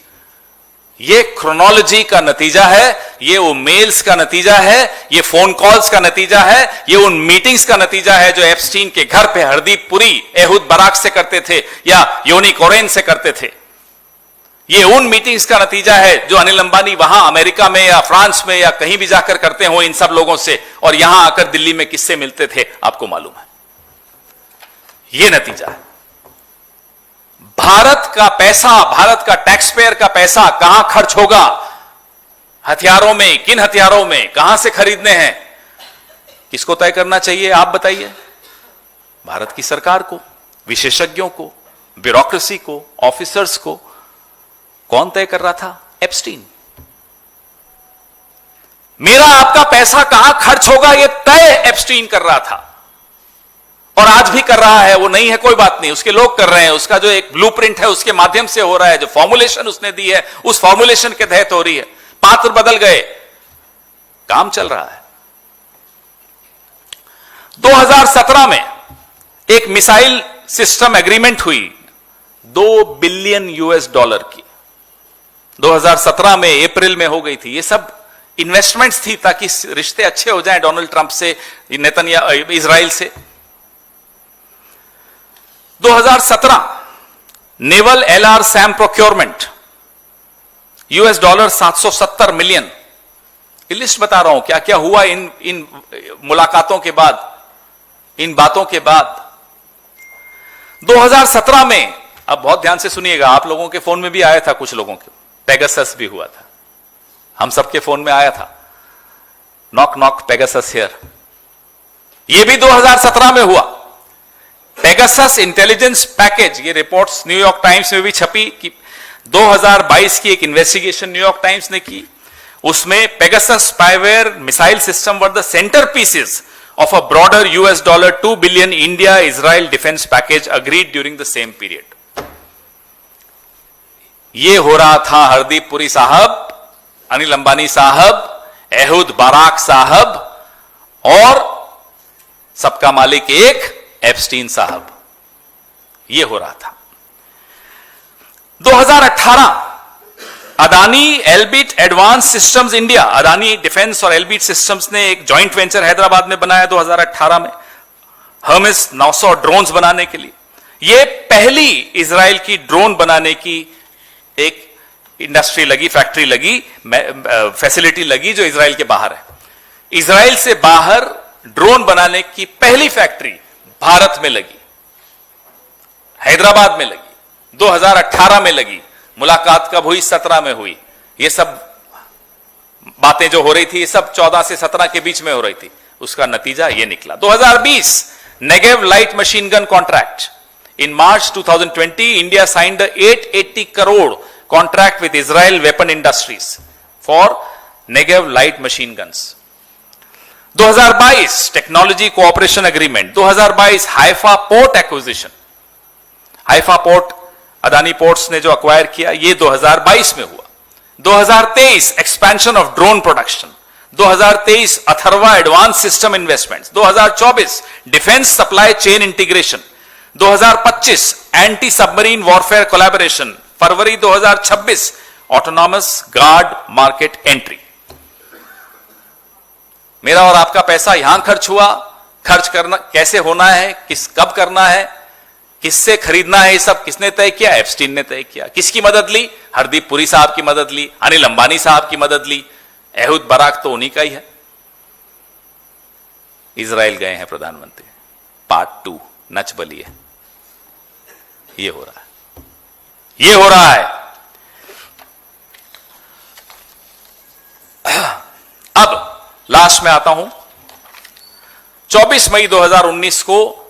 यह क्रोनोलॉजी का नतीजा है, यह वो मेल्स का नतीजा है, यह फोन कॉल्स का नतीजा है, यह उन मीटिंग्स का नतीजा है जो एप्स्टीन के घर पे हरदीप पुरी एहूद बाराक से करते थे या योनी कोरेन से करते थे। ये उन मीटिंग्स का नतीजा है जो अनिल अंबानी वहां अमेरिका में या फ्रांस में या कहीं भी जाकर करते हो इन सब लोगों से, और यहां आकर दिल्ली में किससे मिलते थे आपको मालूम है। ये नतीजा है। भारत का पैसा, भारत का टैक्स पेयर का पैसा कहां खर्च होगा, हथियारों में, किन हथियारों में, कहां से खरीदने हैं, किसको तय करना चाहिए आप बताइए। भारत की सरकार को, विशेषज्ञों को, ब्यूरोक्रेसी को, ऑफिसर्स को। कौन तय कर रहा था? एप्स्टीन। मेरा आपका पैसा कहां खर्च होगा यह तय एप्स्टीन कर रहा था, और आज भी कर रहा है। वो नहीं है कोई बात नहीं, उसके लोग कर रहे हैं, उसका जो एक ब्लूप्रिंट है उसके माध्यम से हो रहा है, जो फॉर्मुलेशन उसने दी है उस फॉर्मुलेशन के तहत हो रही है। पात्र बदल गए, काम चल रहा है। 2017 में एक मिसाइल सिस्टम एग्रीमेंट हुई $2 बिलियन की, 2017 में अप्रैल में हो गई थी। ये सब इन्वेस्टमेंट्स थी ताकि रिश्ते अच्छे हो जाएं डोनाल्ड ट्रंप से, नेतन्याहू इजराइल से। 2017 naval LR Sam procurement $770 million. List बता रहा हूं क्या क्या हुआ इन मुलाकातों के बाद, इन बातों के बाद। 2017 में, अब बहुत ध्यान से सुनिएगा, आप लोगों के फोन में भी आया था, कुछ लोगों के पेगासस भी हुआ था, हम सबके फोन में आया था, नॉक नॉक पेगासस हियर। यह भी 2017 में हुआ। पेगासस इंटेलिजेंस पैकेज, ये रिपोर्ट्स न्यूयॉर्क टाइम्स में भी छपी कि 2022 की एक इन्वेस्टिगेशन न्यूयॉर्क टाइम्स ने की, उसमें Pegasus spyware missile system were the centre pieces of a broader $2 billion India-Israel defense package agreed during the same period. ये हो रहा था हरदीप पुरी साहब, अनिल अंबानी साहब, एहूद बाराक साहब और सबका मालिक एक एप्स्टीन साहब। ये हो रहा था। 2018 Adani Elbit advance systems India, Adani defence और एल्बिट सिस्टम्स ने एक जॉइंट वेंचर हैदराबाद में बनाया 2018 में, हर्मेस 900 ड्रोन्स बनाने के लिए। यह पहली इजराइल की ड्रोन बनाने की एक इंडस्ट्री लगी, फैक्ट्री लगी, फैसिलिटी लगी जो इजराइल के बाहर है। इजराइल से बाहर ड्रोन बनाने की पहली फैक्ट्री भारत में लगी, हैदराबाद में लगी, 2018 में लगी। मुलाकात कब हुई? 17 में हुई। ये सब बातें जो हो रही थी, ये सब 14 से 17 के बीच में हो रही थी। उसका नतीजा ये निकला। 2020 Negev light machine gun contract. In March 2020 India signed 880 crore contract with Israel weapon industries for Negev light machine guns. 2022 technology cooperation agreement. 2022 Haifa port acquisition. Haifa port Adani ports ने जो अक्वायर किया, ये 2022 में हुआ। 2023 expansion of drone production. 2023 Atharva advance system investments. 2024 defence supply chain integration. 2025 anti submarine warfare collaboration. February 2026 autonomous guard market entry. मेरा और आपका पैसा यहां खर्च हुआ। खर्च करना कैसे होना है, कब करना है, किससे खरीदना है, ये सब किसने तय किया? एप्स्टीन ने तय किया। किसकी मदद ली? हरदीप पुरी साहब की मदद ली, अनिल अंबानी साहब की मदद ली। एहूद बाराक तो उन्हीं का ही है। इजराइल गए हैं प्रधानमंत्री। पार्ट 2 नच बलिए। ये हो रहा है, ये हो रहा है। अब लास्ट में आता हूं। 24 मई 2019 को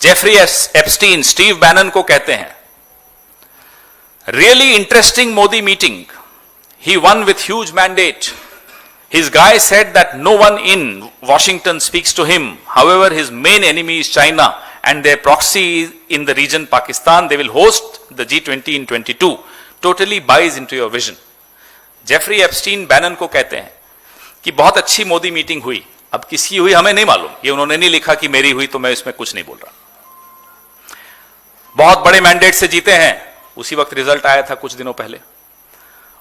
जेफरी एप्स्टीन स्टीव बैनन को कहते हैं, really interesting Modi meeting, he won with huge mandate, his guy said that no one in Washington speaks to him, however his main enemy is China and their proxy in the region Pakistan, they will host the G20 in 22, totally buys into your vision. Jeffrey Epstein Bannon को कहते हैं कि बहुत अच्छी मोदी मीटिंग हुई। अब किसकी हुई हमें नहीं मालूम, ये उन्होंने नहीं लिखा कि मेरी हुई, तो मैं इसमें कुछ नहीं बोल रहा। बहुत बड़े मैंडेट से जीते हैं, उसी वक्त रिजल्ट आया था कुछ दिनों पहले।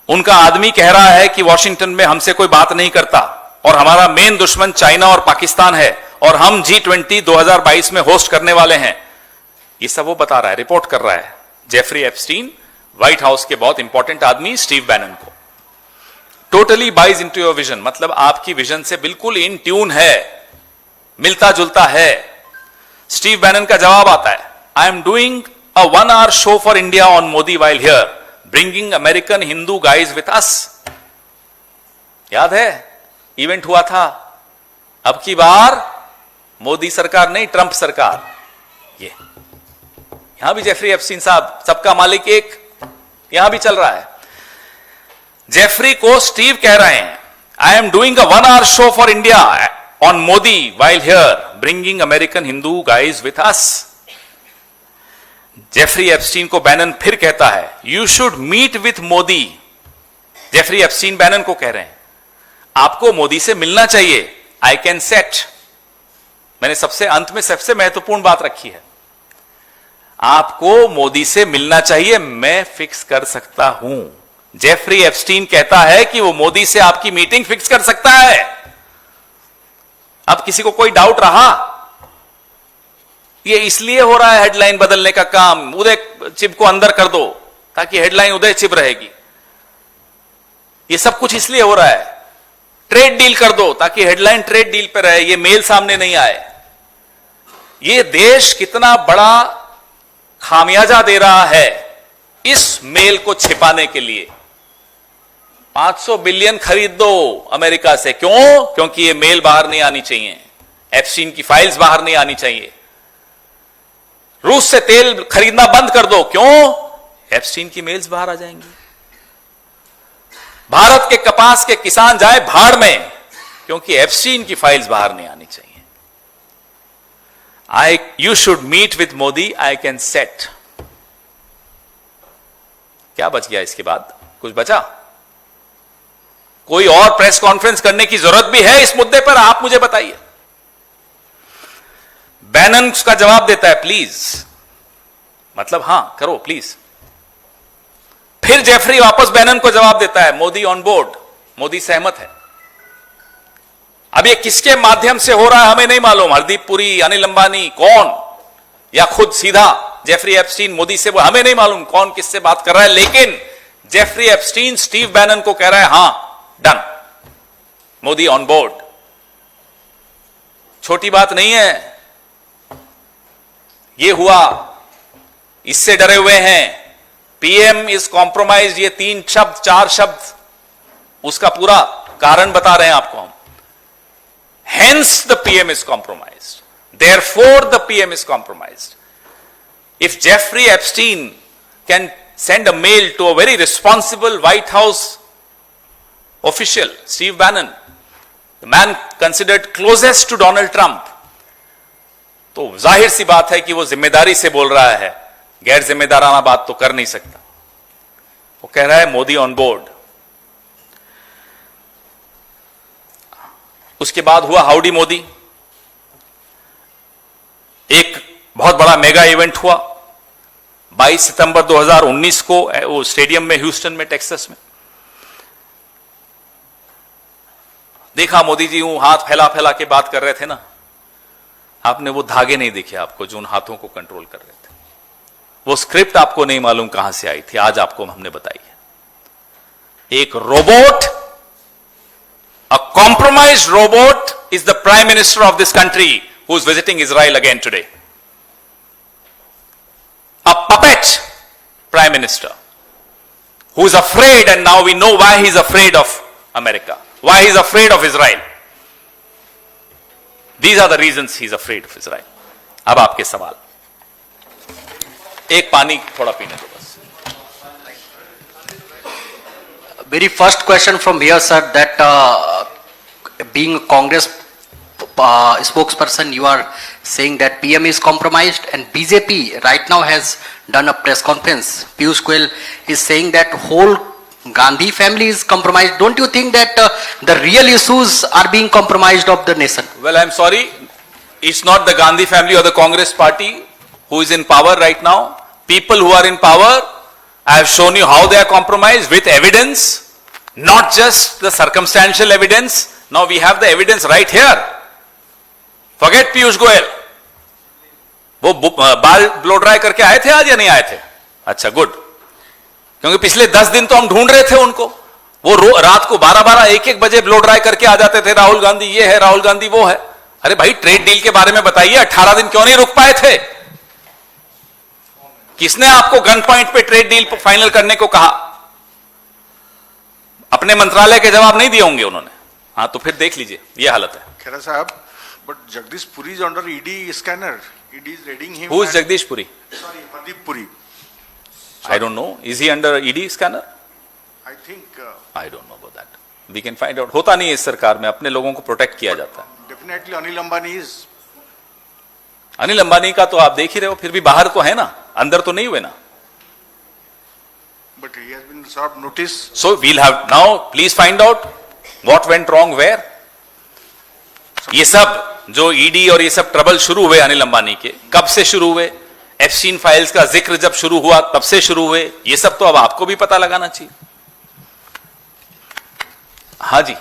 उनका आदमी कह रहा है कि वॉशिंगटन में हमसे कोई बात नहीं करता और हमारा मेन दुश्मन चाइना और पाकिस्तान है और हम G20 2022 में होस्ट करने वाले हैं। ये सब वो बता रहा है, रिपोर्ट कर रहा है जेफरी एप्स्टीन व्हाइट हाउस के बहुत इंपॉर्टेंट आदमी स्टीव बैनन को। Totally buys into your vision, मतलब आपकी विजन से बिल्कुल इन ट्यून है, मिलता जुलता है। स्टीव बैनन का जवाब आता है, आई am doing a 1 hour show for India on Modi while here, bringing American Hindu guys with अस। याद है इवेंट हुआ था, अब की बार मोदी सरकार नहीं, ट्रंप सरकार। ये यहां भी जेफरी एप्स्टीन साहब, सबका मालिक एक, यहां भी चल रहा है। जेफरी को स्टीव कह रहे हैं, I am doing a 1 hour show for India on Modi while here, bringing American Hindu guys with us. Jeffrey Epstein को बैनन फिर कहता है, you should meet with Modi. Jeffrey Epstein Bannon को कह रहे हैं, आपको मोदी से मिलना चाहिए, आई कैन सेट। मैंने सबसे अंत में सबसे महत्वपूर्ण बात रखी है, आपको मोदी से मिलना चाहिए, मैं फिक्स कर सकता हूं। जेफरी एप्स्टीन कहता है कि वो मोदी से आपकी मीटिंग फिक्स कर सकता है। अब किसी को कोई डाउट रहा? ये इसलिए हो रहा है हेडलाइन बदलने का काम, उदय चिब को अंदर कर दो ताकि हेडलाइन उदय चिब रहेगी। ये सब कुछ इसलिए हो रहा है, ट्रेड डील कर दो ताकि हेडलाइन ट्रेड डील पे रहे, ये मेल सामने नहीं आए। ये देश कितना बड़ा खामियाजा दे रहा है इस मेल को छिपाने के लिए। 500 बिलियन खरीद दो अमेरिका से, क्यों? क्योंकि ये मेल बाहर नहीं आनी चाहिए, एप्स्टीन की फाइल्स बाहर नहीं आनी चाहिए। रूस से तेल खरीदना बंद कर दो, क्यों? एप्स्टीन की मेल्स बाहर आ जाएंगी। भारत के कपास के किसान जाए भाड़ में, क्योंकि एप्स्टीन की फाइल्स बाहर नहीं आनी चाहिए। You should meet with Modi, I can set. क्या बच गया इसके बाद? कुछ बचा? कोई और प्रेस कॉन्फ्रेंस करने की जरूरत भी है इस मुद्दे पर? आप मुझे बताइए। बैनन का जवाब देता है, प्लीज, मतलब हां करो प्लीज। फिर जेफरी वापस बैनन को जवाब देता है, मोदी ऑन बोर्ड, मोदी सहमत है। अब ये किसके माध्यम से हो रहा है हमें नहीं मालूम, हरदीप पुरी, अनिल अंबानी, कौन, या खुद सीधा जेफरी एप्स्टीन मोदी से, वो हमें नहीं मालूम कौन किससे बात कर रहा है। लेकिन जेफरी एप्स्टीन स्टीव बैनन को कह रहा है, हां डन, मोदी ऑन बोर्ड। छोटी बात नहीं है, ये हुआ, इससे डरे हुए हैं। पीएम इज कॉम्प्रोमाइज, ये 3 शब्द 4 शब्द, उसका पूरा कारण बता रहे हैं आपको हम। Hence the PM is compromised. Therefore the PM is compromised. If Jeffrey Epstein can send a mail to a very responsible White House official, Steve Bannon, the man considered closest to Donald Trump, तो जाहिर सी बात है कि वो जिम्मेदारी से बोल रहा है, गैर जिम्मेदाराना बात तो कर नहीं सकता। वो कह रहा है मोदी ऑन बोर्ड। उसके बाद हुआ हाउडी मोदी, एक बहुत बड़ा मेगा इवेंट हुआ 22 सितंबर 2019 को वो स्टेडियम में, ह्यूस्टन में, टेक्सास में। देखा मोदी जी यूं हाथ फैला फैला के बात कर रहे थे ना, आपने वो धागे नहीं दिखे आपको जो उन हाथों को कंट्रोल कर रहे थे। वो स्क्रिप्ट आपको नहीं मालूम कहां से आई थी, आज आपको हमने बताई है। एक robot, a compromised robot is the prime minister of this country who is visiting Israel again today. A puppet prime minister who is afraid, and now we know why he is afraid of America, why he is afraid of Israel. These are the reasons he is afraid of Israel. अब आपके सवाल, एक पानी थोड़ा पीने दो बस। Very first question from here, sir, that being a Congress spokesperson, you are saying that PM is compromised, and BJP right now has done a press conference. Piyush Goyal is saying that whole Gandhi family is compromised. Don't you think that the real issues are being compromised of the nation? Well, I'm sorry, it's not the Gandhi family or the Congress party who is in power right now. People who are in power, I have shown you how they are compromised with evidence, not just the circumstantial evidence. Now we have the evidence right here. Forget Piyush Goyal. वो बाल ब्लो ड्राई करके आए थे आज या नहीं आए थे? अच्छा, गुड। क्योंकि पिछले 10 दिन तो हम ढूंढ रहे थे उनको। वो रात को 12-12, 1-1 बजे ब्लो ड्राई करके आ जाते थे, राहुल गांधी ये है, राहुल गांधी वो है। अरे भाई, ट्रेड डील के बारे में बताइए, 18 दिन क्यों नहीं रुक पाए थे? किसने आपको गन पॉइंट पे ट्रेड डील फाइनल करने को कहा? अपने मंत्रालय के जवाब नहीं दिए होंगे उन्होंने। हाँ, तो फिर देख लीजिए, ये हालत है। Khera sahab, but Jagdish Puri is under ED scanner. ED is raiding him. Who is Jagdish Puri? Sorry, Hardeep Puri. I don't know. Is he under ED scanner? I think I don't know about that. We can find out. होता नहीं है इस सरकार में, अपने लोगों को प्रोटेक्ट किया जाता है। definitely Anil Ambani is. Anil Ambani का तो आप देख ही रहे हो, फिर भी बाहर तो है ना, अंदर तो नहीं हुए ना। But he has been served notice. So we'll have now, please find out what went wrong where. ये सब जो ईडी और ये सब ट्रबल शुरू हुए अनिल अंबानी के, कब से शुरू हुए? एप्स्टीन फाइल्स का जिक्र जब शुरू हुआ तब से शुरू हुए। ये सब तो अब आपको भी पता लगाना चाहिए। हाँ जी,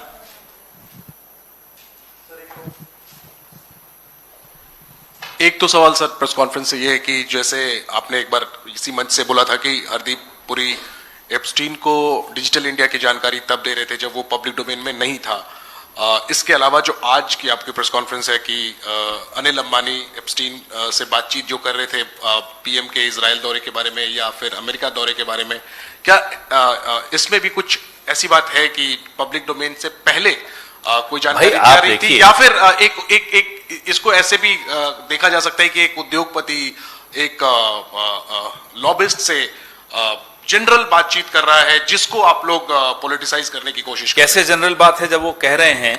एक तो सवाल सर प्रेस कॉन्फ्रेंस से ये है कि जैसे आपने एक बार इसी मंच से बोला था कि हरदीप पुरी एप्स्टीन को डिजिटल इंडिया की जानकारी तब दे रहे थे जब वो पब्लिक डोमेन में नहीं था। इसके अलावा जो आज की आपकी प्रेस कॉन्फ्रेंस है कि अनिल अंबानी एप्स्टीन से बातचीत जो कर रहे थे पीएम के इजराइल दौरे के बारे में या फिर अमेरिका दौरे के बारे में, क्या इसमें भी कुछ ऐसी बात है कि पब्लिक डोमेन से पहले कोई जानकारी भाई, आ आप रही थी, देखिए। या फिर एक इसको ऐसे भी देखा जा सकता है कि एक उद्योगपति एक लॉबिस्ट से जनरल बातचीत कर रहा है जिसको आप लोग पॉलिटिसाइज करने की कोशिश कर रहे कैसे जनरल बात है जब वो कह रहे हैं,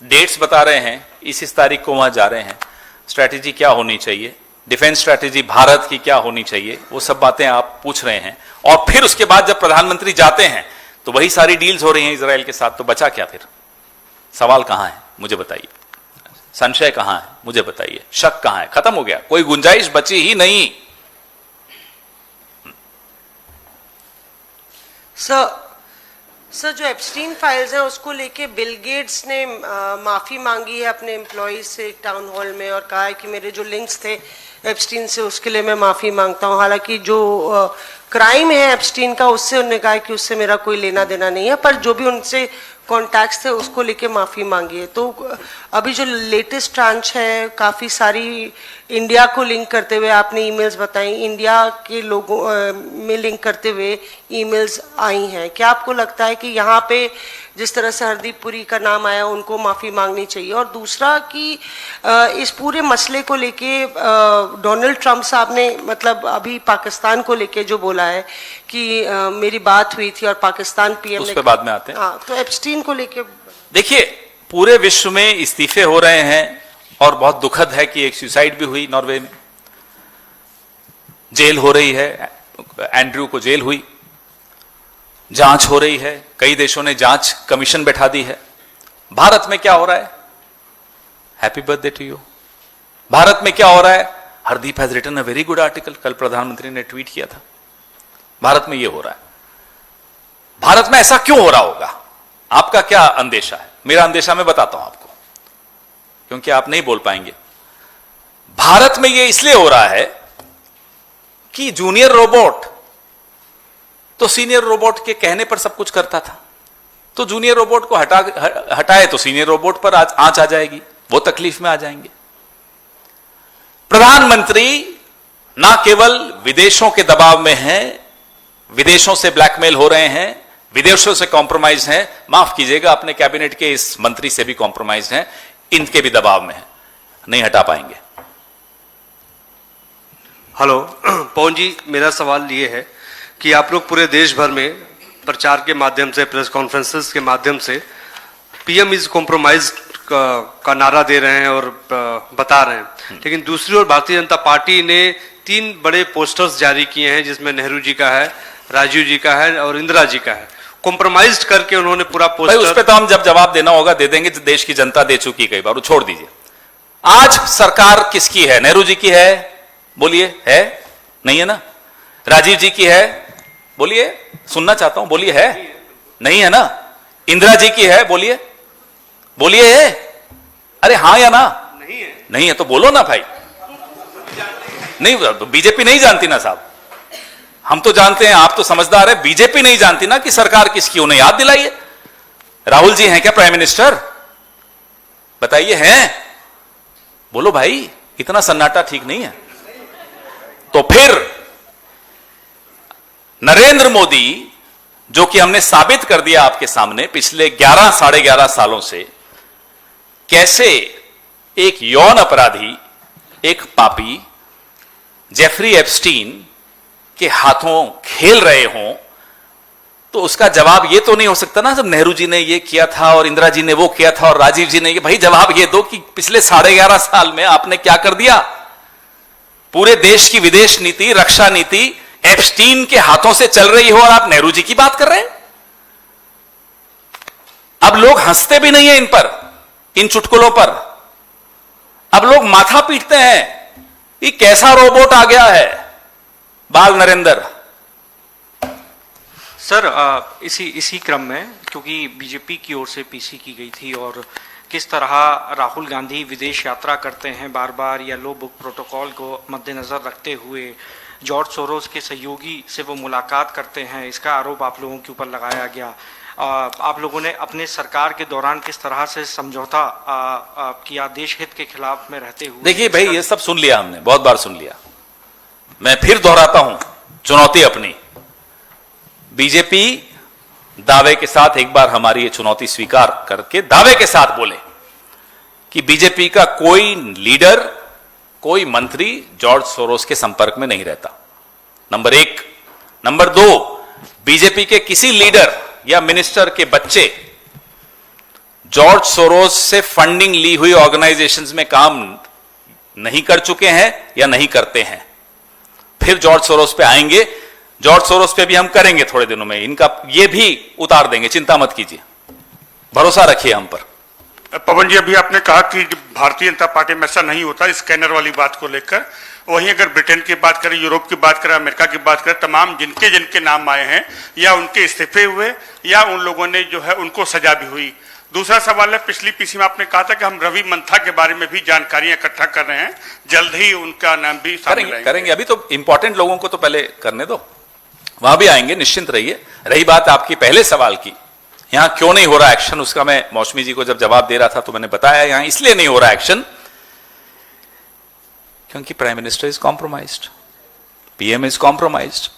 डेट्स बता रहे हैं, इस तारीख को वहां जा रहे हैं, स्ट्रैटेजी क्या होनी चाहिए, डिफेंस स्ट्रैटेजी भारत की क्या होनी चाहिए, वो सब बातें आप पूछ रहे हैं। और फिर उसके बाद जब प्रधानमंत्री जाते हैं तो वही सारी डील्स हो रही हैं इजराइल के साथ। तो बचा क्या फिर? सवाल कहां है मुझे बताइए, संशय कहां है मुझे बताइए, शक कहां है? खत्म हो गया, कोई गुंजाइश बची ही नहीं। सर जो एप्स्टीन फाइल्स हैं उसको लेके बिल गेट्स ने माफ़ी मांगी है अपने एम्प्लॉयज से एक टाउन हॉल में और कहा है कि मेरे जो लिंक्स थे एप्स्टीन से उसके लिए मैं माफ़ी मांगता हूं। हालांकि जो क्राइम है एप्स्टीन का उससे उन्होंने कहा है कि उससे मेरा कोई लेना देना नहीं है, पर जो भी उनसे कॉन्टैक्ट्स थे उसको लेके माफ़ी मांगी है। तो अभी जो लेटेस्ट ट्रांच है काफ़ी सारी इंडिया को लिंक करते हुए आपने ईमेल्स बताई, इंडिया के लोगों में लिंक करते हुए ईमेल्स आई हैं। क्या आपको लगता है कि यहाँ पे जिस तरह से हरदीप पुरी का नाम आया उनको माफ़ी मांगनी चाहिए? और दूसरा कि इस पूरे मसले को लेके डोनाल्ड ट्रंप साहब ने मतलब अभी पाकिस्तान को लेके जो बोला है कि मेरी बात हुई थी और पाकिस्तान पीएम उस पे बाद में आते हैं। हाँ, तो एप्स्टीन को लेके देखिए, पूरे विश्व में इस्तीफे हो रहे हैं और बहुत दुखद है कि एक सुसाइड भी हुई नॉर्वे में, जेल हो रही है, एंड्रयू को जेल हुई, जांच हो रही है, कई देशों ने जांच कमीशन बैठा दी है। भारत में क्या हो रहा है? Happy birthday to you. भारत में क्या हो रहा है? Hardeep has written a very good article, कल प्रधानमंत्री ने ट्वीट किया था। भारत में यह हो रहा है। भारत में ऐसा क्यों हो रहा होगा? आपका क्या अंदेशा है? मेरा अंदेशा मैं बताता हूं आपको, क्योंकि आप नहीं बोल पाएंगे। भारत में यह इसलिए हो रहा है कि जूनियर रोबोट तो सीनियर रोबोट के कहने पर सब कुछ करता था, तो जूनियर रोबोट को हटाए तो सीनियर रोबोट पर आंच आ जाएगी, वो तकलीफ में आ जाएंगे। प्रधानमंत्री ना केवल विदेशों के दबाव में हैं, विदेशों से ब्लैकमेल हो रहे हैं, विदेशों से कॉम्प्रोमाइज हैं, माफ कीजिएगा अपने कैबिनेट के इस मंत्री से भी कॉम्प्रोमाइज हैं, इनके भी दबाव में हैं, नहीं हटा पाएंगे। हेलो पवन जी, मेरा सवाल ये है कि आप लोग पूरे देश भर में प्रचार के माध्यम से, प्रेस कॉन्फ्रेंसेस के माध्यम से पीएम इज कॉम्प्रोमाइज का नारा दे रहे हैं और बता रहे हैं, लेकिन दूसरी ओर भारतीय जनता पार्टी ने 3 बड़े पोस्टर्स जारी किए हैं जिसमें नेहरू जी का है, राजीव जी का है और इंदिरा जी का है। कॉम्प्रोमाइज करके उन्होंने पूरा पोस्टर, उस पर तो हम जब जवाब देना होगा दे देंगे, देश की जनता दे चुकी कई बार, वो छोड़ दीजिए। आज सरकार किसकी है? नेहरू जी की है, बोलिए है? नहीं है ना? राजीव जी की है, बोलिए, सुनना चाहता हूं, बोलिए है? नहीं है ना? इंदिरा जी की है, बोलिए, बोलिए है? अरे हाँ या ना? नहीं है। नहीं है तो बोलो ना भाई। नहीं, बीजेपी नहीं जानती ना साहब। हम तो जानते हैं, आप तो समझदार है, बीजेपी नहीं जानती ना कि सरकार किसकी, उन्हें याद दिलाइए। राहुल जी हैं क्या प्राइम मिनिस्टर? बताइए हैं? बोलो भाई, इतना सन्नाटा ठीक नहीं है। तो फिर नरेंद्र मोदी, जो कि हमने साबित कर दिया आपके सामने पिछले 11 साढ़े 11 सालों से, कैसे एक यौन अपराधी, एक पापी जेफरी एप्स्टीन के हाथों खेल रहे हों, तो उसका जवाब ये तो नहीं हो सकता ना, जब नेहरू जी ने ये किया था और इंदिरा जी ने वो किया था और राजीव जी ने ये, भाई जवाब ये दो कि पिछले 11.5 साल में आपने क्या कर दिया? पूरे देश की विदेश नीति, रक्षा नीति एप्स्टीन के हाथों से चल रही हो और आप नेहरू जी की बात कर रहे हैं। अब लोग हंसते भी नहीं है इन पर, इन चुटकुलों पर। अब लोग माथा पीटते हैं कि कैसा रोबोट आ गया है बाल नरेंद्र। सर, इसी क्रम में, क्योंकि बीजेपी की ओर से पीसी की गई थी और किस तरह राहुल गांधी विदेश यात्रा करते हैं बार बार, या लो बुक प्रोटोकॉल को मद्देनजर रखते हुए जॉर्ज सोरोस के सहयोगी से वो मुलाकात करते हैं, इसका आरोप आप लोगों के ऊपर लगाया गया। आप लोगों ने अपने सरकार के दौरान किस तरह से समझौता किया देश हित के खिलाफ में रहते हुए? देखिए भाई, ये सब सुन लिया हमने, बहुत बार सुन लिया। मैं फिर दोहराता हूं चुनौती अपनी। बीजेपी दावे के साथ एक बार हमारी ये चुनौती स्वीकार करके दावे के साथ बोले कि बीजेपी का कोई लीडर, कोई मंत्री जॉर्ज सोरोस के संपर्क में नहीं रहता, नंबर 1। नंबर 2, बीजेपी के किसी लीडर या मिनिस्टर के बच्चे जॉर्ज सोरोस से फंडिंग ली हुई ऑर्गेनाइजेशंस में काम नहीं कर चुके हैं या नहीं करते हैं। फिर जॉर्ज सोरोस पे आएंगे, जॉर्ज सोरोस पे भी हम करेंगे थोड़े दिनों में, इनका ये भी उतार देंगे, चिंता मत कीजिए, भरोसा रखिए हम पर। पवन जी, अभी आपने कहा कि भारतीय जनता पार्टी में ऐसा नहीं होता, स्कैनर वाली बात को लेकर। वहीं अगर ब्रिटेन की बात करें, यूरोप की बात करें, अमेरिका की बात करें, तमाम जिनके जिनके नाम आए हैं, या उनके इस्तीफे हुए या उन लोगों ने जो है उनको सजा भी हुई। दूसरा सवाल है, पिछली पीसी में आपने कहा था कि हम रवि मंथा के बारे में भी जानकारियां इकट्ठा कर रहे हैं, जल्द ही उनका नाम भी करेंगे। अभी तो इंपॉर्टेंट लोगों को तो पहले करने दो, वहां भी आएंगे, निश्चिंत रहिए। रही बात आपकी पहले सवाल की, यहां क्यों नहीं हो रहा एक्शन, उसका मैं मौसमी जी को जब जवाब दे रहा था तो मैंने बताया यहां इसलिए नहीं हो रहा एक्शन क्योंकि prime minister is compromised, PM is compromised,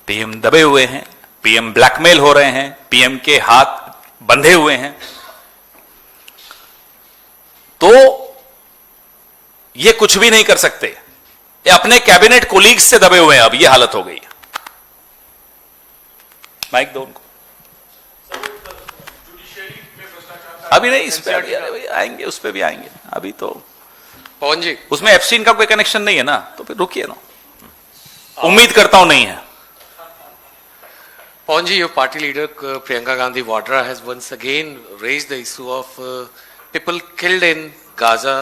PM दबे हुए हैं, पीएम ब्लैकमेल हो रहे हैं, पीएम के हाथ बंधे हुए हैं। तो ये कुछ भी नहीं कर सकते, ये अपने कैबिनेट कोलीग्स से दबे हुए हैं। अब ये हालत हो गई है। माइक दो उनको। अभी नहीं, इस पे आएंगे, उस पे भी आएंगे। अभी तो पवन जी, उसमें एप्स्टीन का कोई कनेक्शन नहीं है ना, तो फिर रुकिए ना, उम्मीद करता हूं नहीं है। Pवन जी, your party leader Priyanka Gandhi Vadra has once again raised the issue of people killed in Gaza.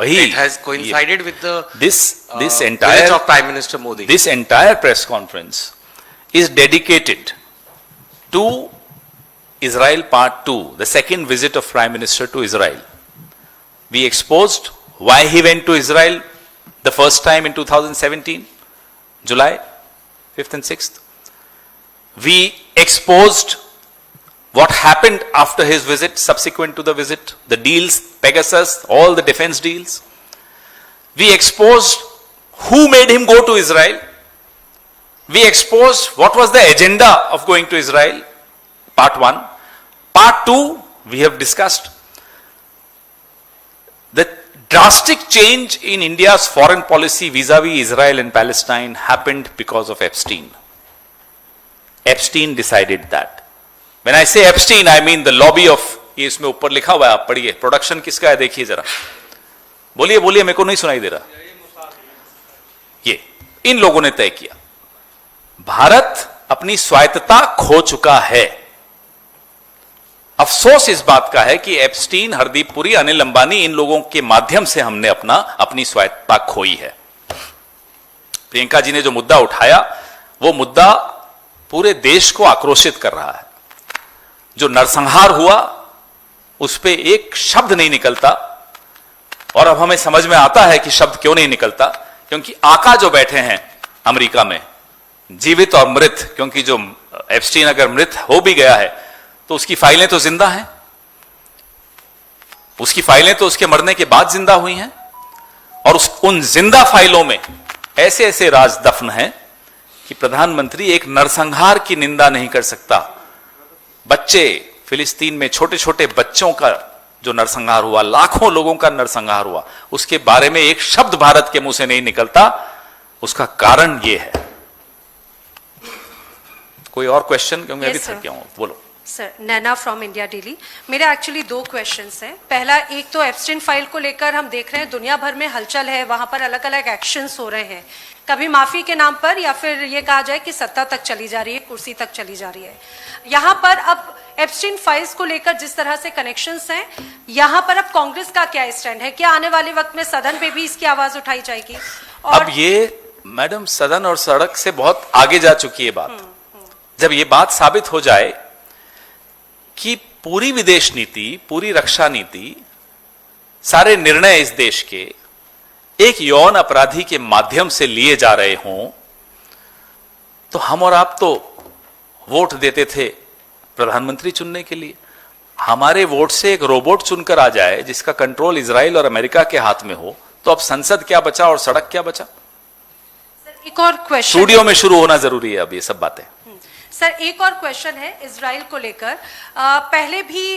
It has coincided with the this entire visit of Prime Minister Modi. This entire press conference is dedicated to Israel Part 2, the second visit of Prime Minister to Israel. We exposed why he went to Israel the first time in 2017, July 5th and 6th. We exposed what happened after his visit, subsequent to the visit, the deals, Pegasus, all the defense deals. We exposed who made him go to Israel. We exposed what was the agenda of going to Israel, part 1. Part 2, we have discussed the drastic change in India's foreign policy vis-a-vis Israel and Palestine happened because of Epstein. Epstein decided that. When I say Epstein, I mean the lobby of, ये इसमें ऊपर लिखा हुआ है, आप पढ़िए, प्रोडक्शन किसका है देखिए जरा, बोलिए बोलिए, मेरे को नहीं सुनाई दे रहा। ये इन लोगों ने तय किया। भारत अपनी स्वायत्तता खो चुका है। अफसोस इस बात का है कि एप्स्टीन, हरदीप पुरी, अनिल अंबानी, इन लोगों के माध्यम से हमने अपनी स्वायत्तता खोई है। प्रियंका जी ने जो मुद्दा उठाया, वो मुद्दा पूरे देश को आक्रोशित कर रहा है। जो नरसंहार हुआ, उस पे एक शब्द नहीं निकलता, और अब हमें समझ में आता है कि शब्द क्यों नहीं निकलता, क्योंकि आका जो बैठे हैं अमेरिका में, जीवित और मृत, क्योंकि जो एप्स्टीन अगर मृत हो भी गया है तो उसकी फाइलें तो जिंदा हैं, उसकी फाइलें तो उसके मरने के बाद जिंदा हुई हैं, और उन जिंदा फाइलों में ऐसे ऐसे राज दफन हैं कि प्रधानमंत्री एक नरसंहार की निंदा नहीं कर सकता। बच्चे, फिलिस्तीन में छोटे छोटे बच्चों का जो नरसंहार हुआ, लाखों लोगों का नरसंहार हुआ, उसके बारे में एक शब्द भारत के मुंह से नहीं निकलता। उसका कारण यह है। कोई और क्वेश्चन? क्योंकि मैं भी थक गया हूं। बोलो sir. Naina from India daily. मेरे एक्चुअली 2 क्वेश्चंस हैं। पहला, एक तो एप्स्टीन फाइल को लेकर हम देख रहे हैं दुनिया भर में हलचल है, वहां पर अलग अलग एक्शंस हो रहे हैं, कभी माफी के नाम पर या फिर ये कहा जाए कि सत्ता तक चली जा रही है, कुर्सी तक चली जा रही है। यहाँ पर अब एप्स्टीन फाइल्स को लेकर जिस तरह से कनेक्शंस हैं, यहाँ पर अब कांग्रेस का क्या स्टैंड है? क्या आने वाले वक्त में सदन पे भी इसकी आवाज उठाई जाएगी? और अब ये मैडम सदन और सड़क से बहुत आगे जा चुकी है बात। जब ये बात साबित हो जाए कि पूरी विदेश नीति, पूरी रक्षा नीति, सारे निर्णय इस देश के एक यौन अपराधी के माध्यम से लिए जा रहे हों, तो हम और आप तो वोट देते थे प्रधानमंत्री चुनने के लिए। हमारे वोट से एक रोबोट चुनकर आ जाए जिसका कंट्रोल इजराइल और अमेरिका के हाथ में हो, तो अब संसद क्या बचा और सड़क क्या बचा? एक और क्वेश्चन स्टूडियो में शुरू होना जरूरी है अब ये सब बातें। सर, एक और क्वेश्चन है इजराइल को लेकर। पहले भी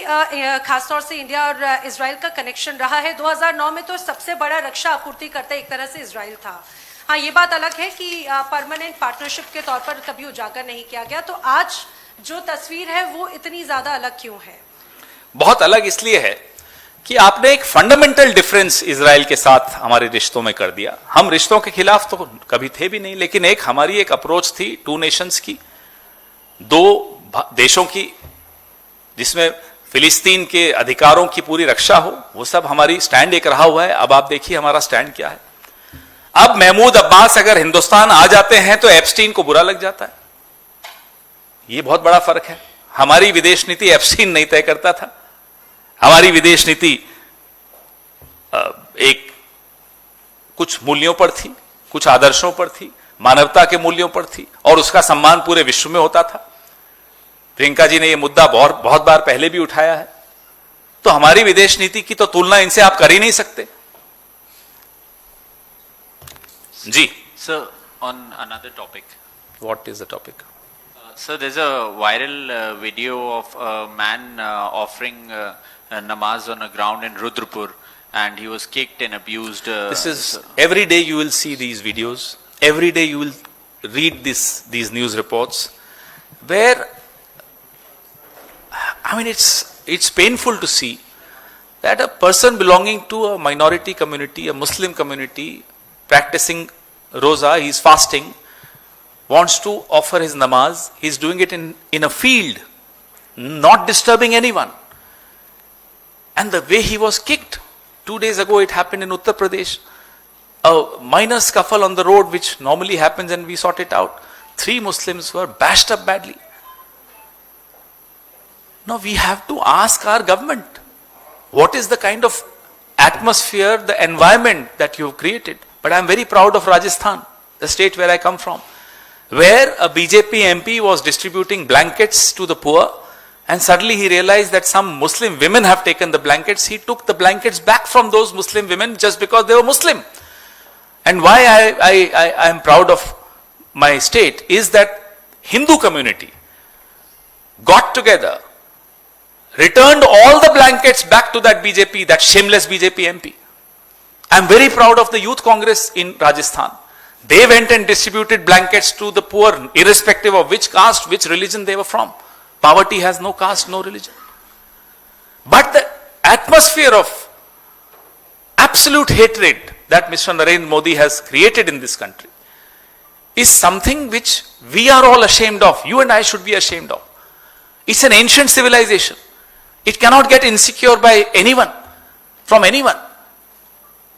खासतौर से इंडिया और इजराइल का कनेक्शन रहा है। 2009 में तो सबसे बड़ा रक्षा आपूर्तिकर्ता एक तरह से इजराइल था। हाँ, ये बात अलग है कि परमानेंट पार्टनरशिप के तौर पर कभी उजागर नहीं किया गया। तो आज जो तस्वीर है वो इतनी ज्यादा अलग क्यों है? बहुत अलग इसलिए है कि आपने एक फंडामेंटल डिफरेंस इजराइल के साथ हमारे रिश्तों में कर दिया। हम रिश्तों के खिलाफ तो कभी थे भी नहीं, लेकिन हमारी एक अप्रोच थी 2 नेशंस की, 2 देशों की, जिसमें फिलिस्तीन के अधिकारों की पूरी रक्षा हो। वो सब हमारी स्टैंड एक रहा हुआ है। अब आप देखिए हमारा स्टैंड क्या है। अब महमूद अब्बास अगर हिंदुस्तान आ जाते हैं तो एप्स्टीन को बुरा लग जाता है। ये बहुत बड़ा फर्क है। हमारी विदेश नीति एप्स्टीन नहीं तय करता था। हमारी विदेश नीति एक कुछ मूल्यों पर थी, कुछ आदर्शों पर थी, मानवता के मूल्यों पर थी, और उसका सम्मान पूरे विश्व में होता था। प्रियंका जी ने यह मुद्दा बहुत बार पहले भी उठाया है। तो हमारी विदेश नीति की तो तुलना इनसे आप कर ही नहीं सकते। जी sir, on another topic. What is the topic? So there's a viral video of a man offering namaz on a ground in Rudrapur, and he was kicked and abused. This is every day you will see these videos. Every day you will read these news reports, where I mean it's painful to see that a person belonging to a minority community, a Muslim community, practicing roza, he's fasting, wants to offer his namaz. He's doing it in a field, not disturbing anyone. And the way he was kicked, 2 days ago it happened in Uttar Pradesh. A minor scuffle on the road, which normally happens, and we sort it out. 3 Muslims were bashed up badly. Now we have to ask our government, what is the kind of atmosphere, the environment that you have created? But I am very proud of Rajasthan, the state where I come from, where a BJP MP was distributing blankets to the poor, and suddenly he realized that some Muslim women have taken the blankets. He took the blankets back from those Muslim women just because they were Muslim. And why I am proud of my state is that Hindu community got together, returned all the blankets back to that BJP, that shameless BJP MP. I am very proud of the Youth Congress in Rajasthan. They went and distributed blankets to the poor, irrespective of which caste, which religion they were from. Poverty has no caste, no religion. But the atmosphere of absolute hatred that Mr. Narendra Modi has created in this country is something which we are all ashamed of. You and I should be ashamed of. It's an ancient civilization. It cannot get insecure by anyone, from anyone.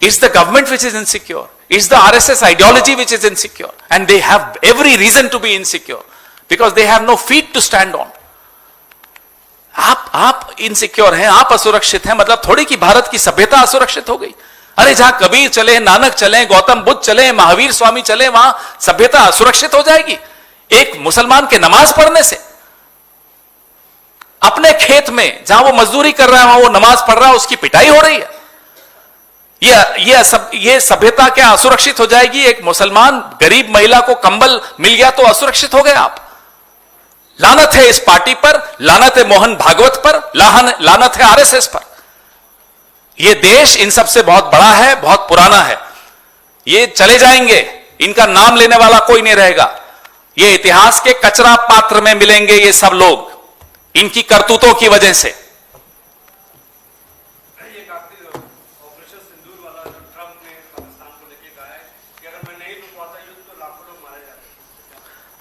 It's the government which is insecure. It's the RSS ideology which is insecure. And they have every reason to be insecure because they have no feet to stand on. आप इनसिक्योर हैं, आप असुरक्षित हैं, मतलब थोड़ी कि भारत की सभ्यता असुरक्षित हो गई। अरे जहां कबीर चले, नानक चले, गौतम बुद्ध चले, महावीर स्वामी चले, वहां सभ्यता असुरक्षित हो जाएगी? एक मुसलमान के नमाज पढ़ने से? अपने खेत में जहां वो मजदूरी कर रहा है वहां वो नमाज पढ़ रहा है, उसकी पिटाई हो रही है। ये सभ्यता क्या असुरक्षित हो जाएगी? एक मुसलमान गरीब महिला को कंबल मिल गया तो असुरक्षित हो गए आप। लानत है इस पार्टी पर, लानत है मोहन भागवत पर, लानत है आरएसएस पर। यह देश इन सबसे बहुत बड़ा है, बहुत पुराना है। ये चले जाएंगे, इनका नाम लेने वाला कोई नहीं रहेगा। ये इतिहास के कचरा पात्र में मिलेंगे ये सब लोग, इनकी करतूतों की वजह से।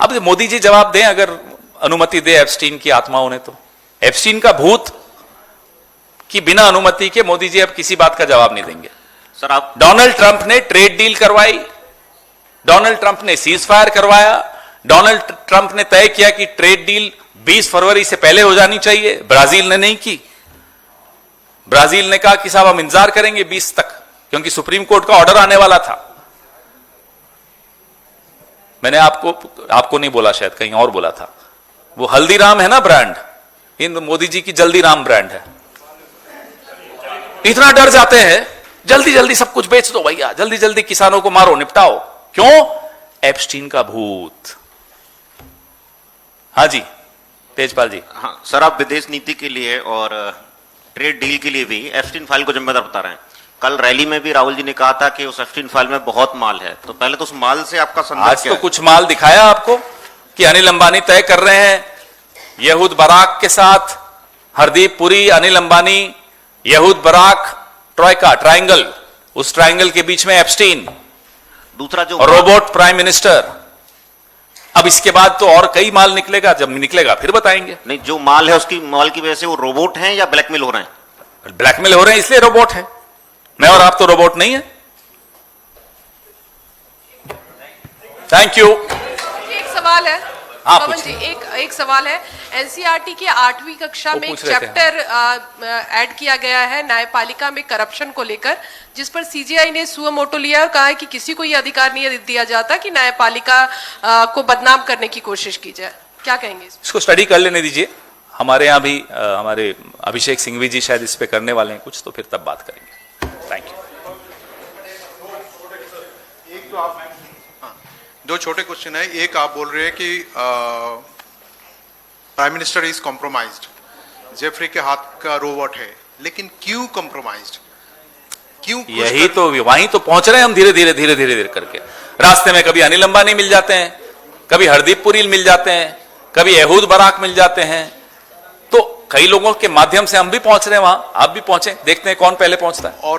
अब मोदी जी जवाब दें, अगर अनुमति दे एप्स्टीन की आत्माओं ने तो। एप्स्टीन का भूत की बिना अनुमति के मोदी जी अब किसी बात का जवाब नहीं देंगे। सर आप डोनाल्ड ट्रंप ने ट्रेड डील करवाई, डोनाल्ड ट्रंप ने सीज फायर करवाया, डोनाल्ड ट्रंप ने तय किया कि ट्रेड डील 20 फरवरी से पहले हो जानी चाहिए, ब्राजील ने नहीं की। ब्राजील ने कहा कि साहब हम इंतजार करेंगे 20 तक, क्योंकि सुप्रीम कोर्ट का ऑर्डर आने वाला था। मैंने आपको नहीं बोला, शायद कहीं और बोला था। वो हल्दीराम है ना ब्रांड, इन मोदी जी की जल्दी राम ब्रांड है। इतना डर जाते हैं, जल्दी जल्दी सब कुछ बेच दो भैया, जल्दी जल्दी किसानों को मारो, निपटाओ। क्यों? एप्स्टीन का भूत। हाँ जी तेजपाल जी। हाँ सर, आप विदेश नीति के लिए और ट्रेड डील के लिए भी एप्स्टीन फाइल को जिम्मेदार बता रहे हैं। कल रैली में भी राहुल जी ने कहा था कि उस एप्स्टीन फाइल में बहुत माल है, तो पहले तो उस माल से आपका संदर्भ आज क्या तो है? कुछ माल दिखाया आपको कि अनिल अंबानी तय कर रहे हैं यहूद बराक के साथ, हरदीप पुरी, अनिल अंबानी, यहूद बराक, ट्राइका, ट्रायंगल, उस ट्रायंगल के बीच में एप्स्टीन, दूसरा जो और रोबोट प्राइम मिनिस्टर। अब इसके बाद तो और कई माल निकलेगा, जब निकलेगा फिर बताएंगे। नहीं, जो माल है उसकी माल की वजह से वो रोबोट हैं या ब्लैकमेल हो रहे हैं? ब्लैकमेल हो रहे हैं इसलिए रोबोट है। मैं और आप तो रोबोट नहीं है। Thank you. एक सवाल है हाँ, पवन पूछिए। जी, एक सवाल है। एनसीईआरटी की 8वीं कक्षा वो में एक पूछ रहे थे। चैप्टर ऐड किया गया है न्यायपालिका में करप्शन को लेकर, जिस पर सीजीआई ने सुओ मोटो लिया और कहा है कि किसी को यह अधिकार नहीं दिया जाता कि न्यायपालिका को बदनाम करने की कोशिश की जाए। क्या कहेंगे इसको स्टडी कर लेने दीजिए। हमारे यहाँ भी हमारे अभिषेक सिंघवी जी शायद इस पे करने वाले हैं कुछ, तो फिर तब बात करेंगे। Thank you. एक तो आप दो छोटे क्वेश्चन है। एक आप बोल रहे हैं कि prime minister is compromised, Jeffrey के हाथ का रोबोट है, लेकिन क्यों कॉम्प्रोमाइज्ड? क्यों? यही तो, वहीं तो पहुंच रहे हैं हम धीरे धीरे धीरे धीरे धीरे करके। रास्ते में कभी अनिल अंबानी मिल जाते हैं, कभी हरदीप पुरी मिल जाते हैं, कभी यहूद बराक मिल जाते हैं। तो कई लोगों के माध्यम से हम भी पहुंच रहे हैं वहां, आप भी पहुंचे। देखते हैं कौन पहले पहुंचता है। और